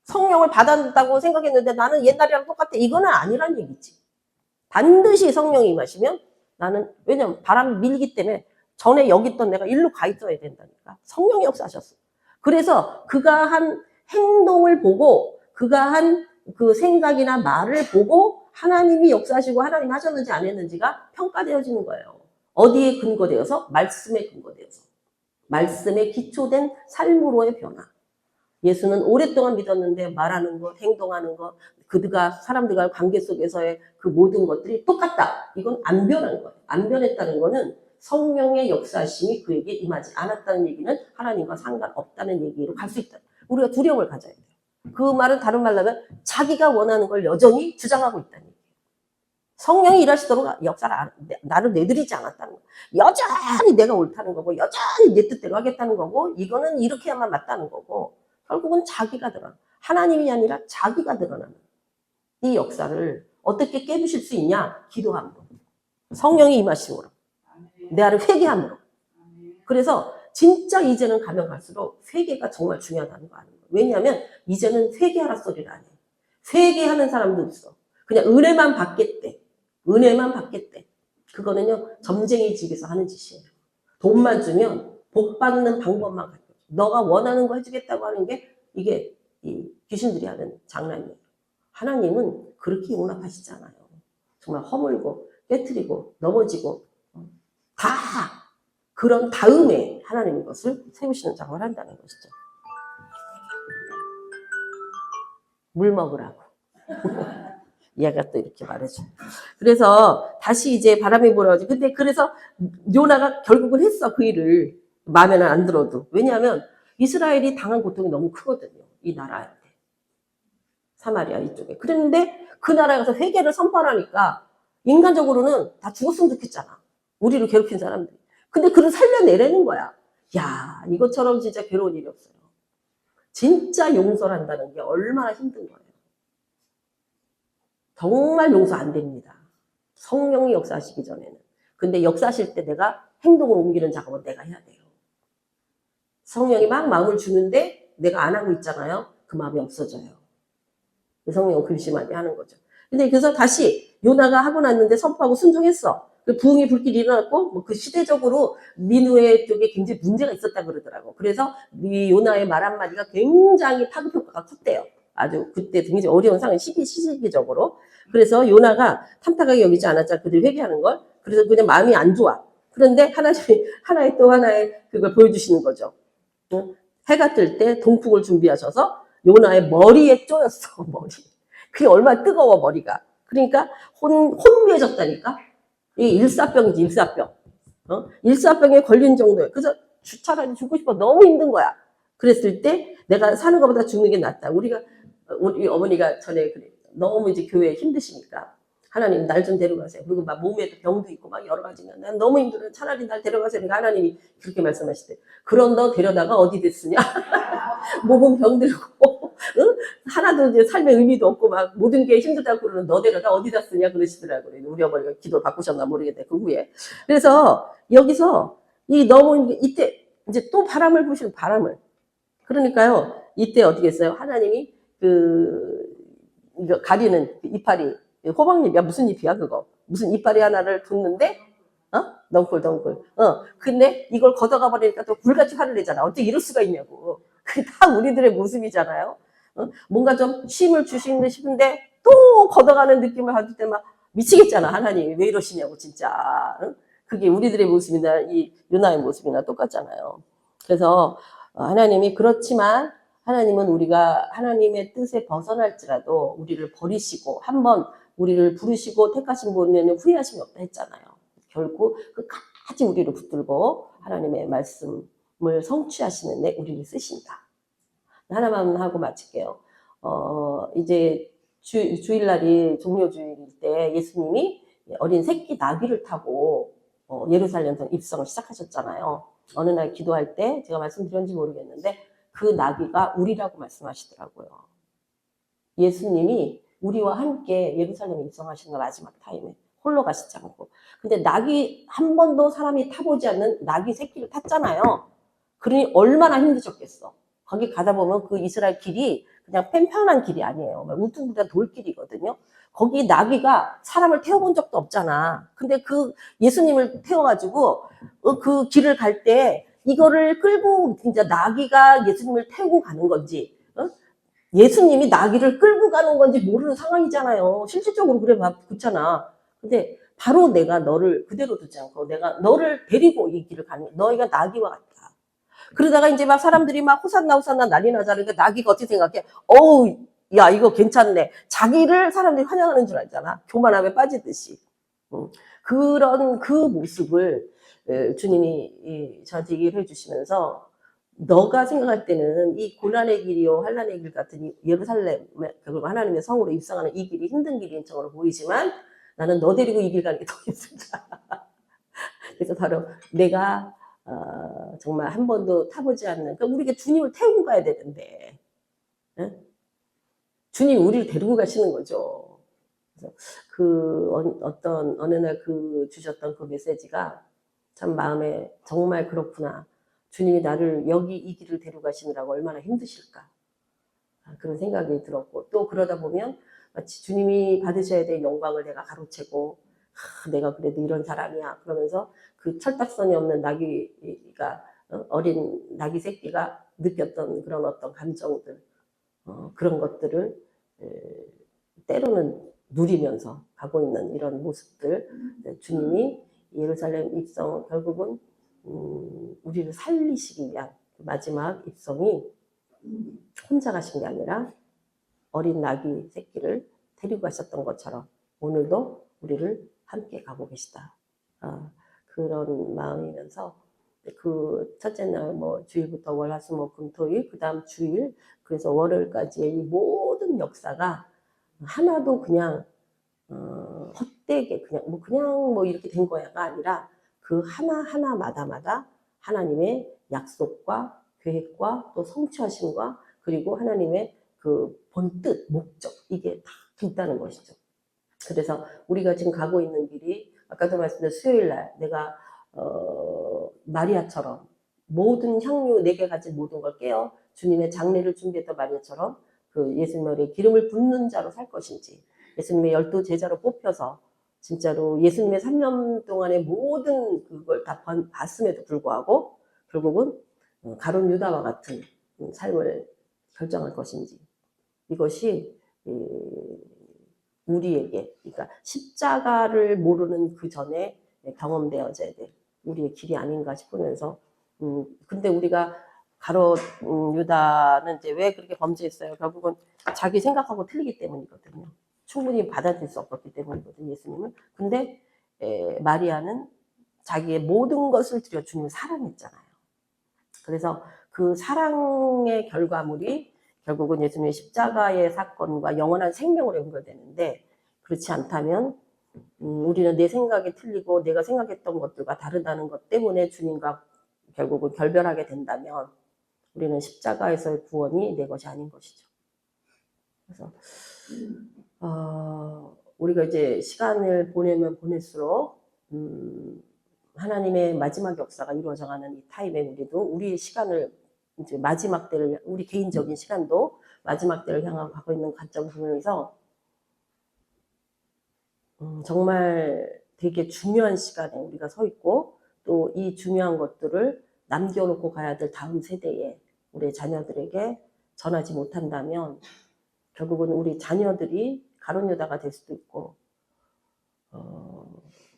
성령을 받았다고 생각했는데 나는 옛날이랑 똑같아. 이거는 아니란 얘기지. 반드시 성령이 임하시면 나는, 왜냐면 바람이 밀기 때문에 전에 여기 있던 내가 일로 가 있어야 된다니까. 성령이 역사하셨어. 그래서 그가 한 행동을 보고, 그가 한 그 생각이나 말을 보고 하나님이 역사하시고 하나님 하셨는지 안 했는지가 평가되어지는 거예요. 어디에 근거되어서? 말씀에 근거되어서. 말씀에 기초된 삶으로의 변화. 예수는 오랫동안 믿었는데 말하는 것, 행동하는 것, 그가 사람들과 관계 속에서의 그 모든 것들이 똑같다. 이건 안 변한 거예요. 안 변했다는 거는 성령의 역사심이 그에게 임하지 않았다는 얘기는 하나님과 상관없다는 얘기로 갈 수 있다. 우리가 두려움을 가져야 돼요. 그 말은 다른 말로 하면 자기가 원하는 걸 여전히 주장하고 있다는 얘기예요. 성령이 일하시도록 역사를 나를 내드리지 않았다는 거예요. 여전히 내가 옳다는 거고 여전히 내 뜻대로 하겠다는 거고 이거는 이렇게 해야만 맞다는 거고 결국은 자기가 드러나 하나님이 아니라 자기가 드러나는 이 역사를 어떻게 깨부실 수 있냐? 기도함으로. 성령이 임하심으로. 내 안을 회개함으로. 그래서 진짜 이제는 가면 갈수록 회개가 정말 중요하다는 거 아는 거예요. 왜냐하면 이제는 회개하라 소리를 안 해. 회개하는 사람도 없어. 그냥 은혜만 받겠대. 은혜만 받겠대. 그거는요 점쟁이 집에서 하는 짓이에요. 돈만 주면 복 받는 방법만 가르쳐. 너가 원하는 거 해주겠다고 하는 게 이게 이 귀신들이 하는 장난이에요. 하나님은 그렇게 용납하시잖아요. 정말 허물고 깨트리고 넘어지고 다 그런 다음에 하나님의 것을 세우시는 작업을 한다는 것이죠. 물 먹으라고. 얘가 또 이렇게 말해줘. 그래서 다시 이제 바람이 불어오지. 근데 그래서 요나가 결국은 했어 그 일을. 마음에는 안 들어도. 왜냐하면 이스라엘이 당한 고통이 너무 크거든요. 이 나라한테. 사마리아 이쪽에. 그랬는데 그 나라에 가서 회개를 선포하니까 인간적으로는 다 죽었으면 좋겠잖아. 우리를 괴롭힌 사람들이. 근데 그를 살려내라는 거야. 야, 이것처럼 진짜 괴로운 일이 없어요. 진짜 용서를 한다는 게 얼마나 힘든 거예요. 정말 용서 안 됩니다. 성령이 역사하시기 전에는. 근데 역사하실 때 내가 행동을 옮기는 작업은 내가 해야 돼요. 성령이 막 마음을 주는데 내가 안 하고 있잖아요. 그 마음이 없어져요. 성령은 근심하게 하는 거죠. 근데 그래서 다시 요나가 하고 났는데 선포하고 순종했어. 그 부흥의 불길이 일어났고 뭐 그 시대적으로 니느웨 쪽에 굉장히 문제가 있었다 그러더라고. 그래서 이 요나의 말 한마디가 굉장히 파급 효과가 컸대요. 아주 그때 굉장히 어려운 상황, 시기적으로. 그래서 요나가 탐탁하게 여기지 않았잖아. 그들이 회개하는 걸. 그래서 그냥 마음이 안 좋아. 그런데 하나님이 하나의 또 하나의 그걸 보여주시는 거죠. 해가 뜰 때 동풍을 준비하셔서 요나의 머리에 쪼였어, 머리. 그게 얼마나 뜨거워, 머리가. 그러니까 혼미해졌다니까? 이게 일사병이지, 일사병. 일사병에 걸린 정도예요. 그래서 차라리 죽고 싶어. 너무 힘든 거야. 그랬을 때 내가 사는 것보다 죽는 게 낫다. 우리 어머니가 전에 그래. 너무 이제 교회에 힘드시니까 하나님 날 좀 데려가세요. 그리고 막 몸에도 병도 있고 막 여러 가지가 난 너무 힘들어. 차라리 날 데려가세요. 그러니까 하나님이 그렇게 말씀하시대. 그런 너 데려다가 어디 됐으냐? 몸은 병들고 응? 하나도 이제 삶의 의미도 없고 막 모든 게 힘들다고 그러는 너 데려다 어디다 쓰냐 그러시더라고요. 우리 어머니가 기도를 바꾸셨나 모르겠네. 그 후에. 그래서 여기서 이 너무 이때 이제 또 바람을 부시는 바람을. 그러니까요. 이때 어떻게 했어요? 하나님이 이거 가리는 이파리 호박잎이야 무슨 잎이야 그거 무슨 이파리 하나를 뒀는데 덩굴 근데 이걸 걷어가 버리니까 또 불같이 화를 내잖아. 어떻게 이럴 수가 있냐고. 그게 다 우리들의 모습이잖아요. 뭔가 좀 쉼을 주시는 싶은데 또 걷어가는 느낌을 받을 때 막 미치겠잖아. 하나님이 왜 이러시냐고 진짜. 그게 우리들의 모습이나 이 요나의 모습이나 똑같잖아요. 그래서 하나님이 그렇지만 하나님은 우리가 하나님의 뜻에 벗어날지라도 우리를 버리시고 한번 우리를 부르시고 택하신 분에는 후회하심이 없다 했잖아요. 결국 끝까지 우리를 붙들고 하나님의 말씀을 성취하시는 데 우리를 쓰신다. 하나만 하고 마칠게요. 이제 주일날이 종료주일일 때 예수님이 어린 새끼 나귀를 타고 예루살렘 입성을 시작하셨잖아요. 어느 날 기도할 때 제가 말씀드렸는지 모르겠는데 그 나귀가 우리라고 말씀하시더라고요. 예수님이 우리와 함께 예루살렘에 입성하시는 마지막 타임에 홀로 가시지 않고. 근데 나귀 한 번도 사람이 타보지 않는 나귀 새끼를 탔잖아요. 그러니 얼마나 힘드셨겠어. 거기 가다 보면 그 이스라엘 길이 그냥 팽팽한 길이 아니에요. 울퉁불퉁한 돌길이거든요. 거기 나귀가 사람을 태워본 적도 없잖아. 근데 그 예수님을 태워가지고 그 길을 갈 때 이거를 끌고 진짜 나귀가 예수님을 태우고 가는 건지 예수님이 나귀를 끌고 가는 건지 모르는 상황이잖아요. 실질적으로 그렇잖아. 근데 바로 내가 너를 그대로 두지 않고 내가 너를 데리고 이 길을 가는 너희가 나귀와 같다. 그러다가 이제 막 사람들이 막 호산나 난리 나잖아. 그러니까 나귀가 어떻게 생각해? 어우 야 이거 괜찮네. 자기를 사람들이 환영하는 줄 알잖아. 교만함에 빠지듯이. 그런 그 모습을 주님이 저한테 얘기를 해주시면서 너가 생각할 때는 이 고난의 길이요 환난의 길 같은 예루살렘 그리고 하나님의 성으로 입성하는 이 길이 힘든 길인 처럼 보이지만 나는 너 데리고 이 길 가는 게 더 힘들다. 그래서 바로 내가 정말 한 번도 타보지 않는, 그러니까 우리가 주님을 태우고 가야 되는데, 응? 주님이 우리를 데리고 가시는 거죠. 그래서 어떤 어느 날 주셨던 그 메시지가 참 마음에 정말 그렇구나. 주님이 나를 여기 이 길을 데려가시느라고 얼마나 힘드실까. 그런 생각이 들었고, 또 그러다 보면 마치 주님이 받으셔야 될 영광을 내가 가로채고, 내가 그래도 이런 사람이야 그러면서 그 철딱선이 없는 나귀가, 어린 나귀 새끼가 느꼈던 그런 어떤 감정들, 그런 것들을 때로는 누리면서 가고 있는 이런 모습들, 주님이 예루살렘 입성 결국은 우리를 살리시기 위한 마지막 입성이 혼자 가신 게 아니라 어린 나귀 새끼를 데리고 가셨던 것처럼 오늘도 우리를 함께 가고 계시다. 그런 마음이면서 그 첫째 날 뭐 주일부터 월, 화, 수, 목, 금, 토일, 그 다음 주일, 그래서 월요일까지의 이 모든 역사가 하나도 그냥 헛되게 그냥 뭐 이렇게 된 거야가 아니라 그 하나하나마다 하나님의 약속과 계획과 또 성취하심과 그리고 하나님의 그 본뜻, 목적, 이게 다 있다는 것이죠. 그래서 우리가 지금 가고 있는 길이 아까도 말씀드린 수요일 날 내가 마리아처럼 모든 향유 내게 가진 모든 걸 깨어 주님의 장례를 준비했던 마리아처럼 그 예수님의 기름을 붓는 자로 살 것인지, 예수님의 12 제자로 뽑혀서 진짜로 예수님의 3년 동안의 모든 그걸 다 봤음에도 불구하고 결국은 가룟 유다와 같은 삶을 결정할 것인지, 이것이 우리에게, 그러니까 십자가를 모르는 그 전에 경험되어져야 될 우리의 길이 아닌가 싶으면서, 근데 우리가 가롯 유다는 이제 왜 그렇게 범죄했어요? 결국은 자기 생각하고 틀리기 때문이거든요. 충분히 받아들일 수 없었기 때문이거든요, 예수님을. 근데 마리아는 자기의 모든 것을 들여 주님을 사랑했잖아요. 그래서 그 사랑의 결과물이 결국은 예수님의 십자가의 사건과 영원한 생명으로 연결되는데, 그렇지 않다면 우리는 내 생각이 틀리고 내가 생각했던 것들과 다르다는 것 때문에 주님과 결국은 결별하게 된다면 우리는 십자가에서의 구원이 내 것이 아닌 것이죠. 그래서 우리가 이제 시간을 보내면 보낼수록 하나님의 마지막 역사가 이루어져가는 이 타임에 우리도 우리의 시간을 이제 마지막 때를, 우리 개인적인 시간도 마지막 때를 향하고 가고 있는 관점을 보면서 정말 되게 중요한 시간에 우리가 서 있고, 또 이 중요한 것들을 남겨놓고 가야 될 다음 세대에 우리 자녀들에게 전하지 못한다면 결국은 우리 자녀들이 가룟 유다가 될 수도 있고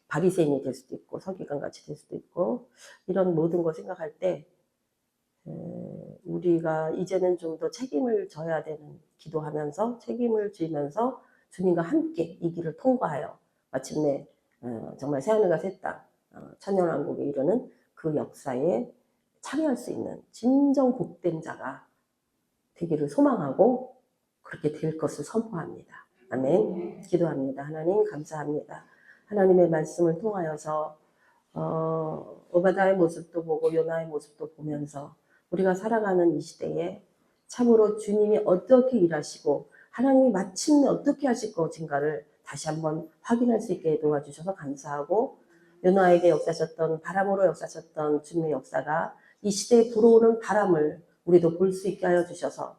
바리새인이 될 수도 있고 서기관 같이 될 수도 있고, 이런 모든 거 생각할 때 우리가 이제는 좀 더 책임을 져야 되는, 기도하면서 책임을 지면서 주님과 함께 이 길을 통과하여 마침내 정말 새하늘과 새 땅, 천년왕국에 이르는 그 역사에 참여할 수 있는 진정 복된 자가 되기를 소망하고 그렇게 될 것을 선포합니다. 아멘. 기도합니다. 하나님 감사합니다. 하나님의 말씀을 통하여서 오바다의 모습도 보고 요나의 모습도 보면서 우리가 살아가는 이 시대에 참으로 주님이 어떻게 일하시고 하나님이 마침내 어떻게 하실 것인가를 다시 한번 확인할 수 있게 도와주셔서 감사하고, 요나에게 역사하셨던, 바람으로 역사하셨던 주님의 역사가 이 시대에 불어오는 바람을 우리도 볼 수 있게 하여 주셔서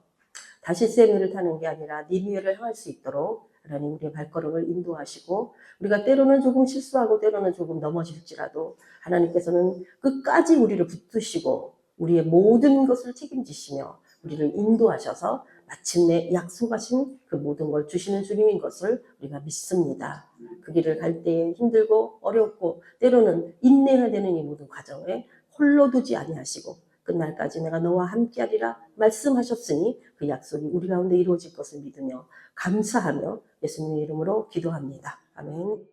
다시 세미를 타는 게 아니라 니느웨를 향할 수 있도록 하나님 우리의 발걸음을 인도하시고, 우리가 때로는 조금 실수하고 때로는 조금 넘어질지라도 하나님께서는 끝까지 우리를 붙드시고 우리의 모든 것을 책임지시며 우리를 인도하셔서 마침내 약속하신 그 모든 걸 주시는 주님인 것을 우리가 믿습니다. 그 길을 갈 때에 힘들고 어렵고 때로는 인내해야 되는 이 모든 과정에 홀로 두지 아니하시고 끝날까지 내가 너와 함께하리라 말씀하셨으니 그 약속이 우리 가운데 이루어질 것을 믿으며 감사하며 예수님의 이름으로 기도합니다. 아멘.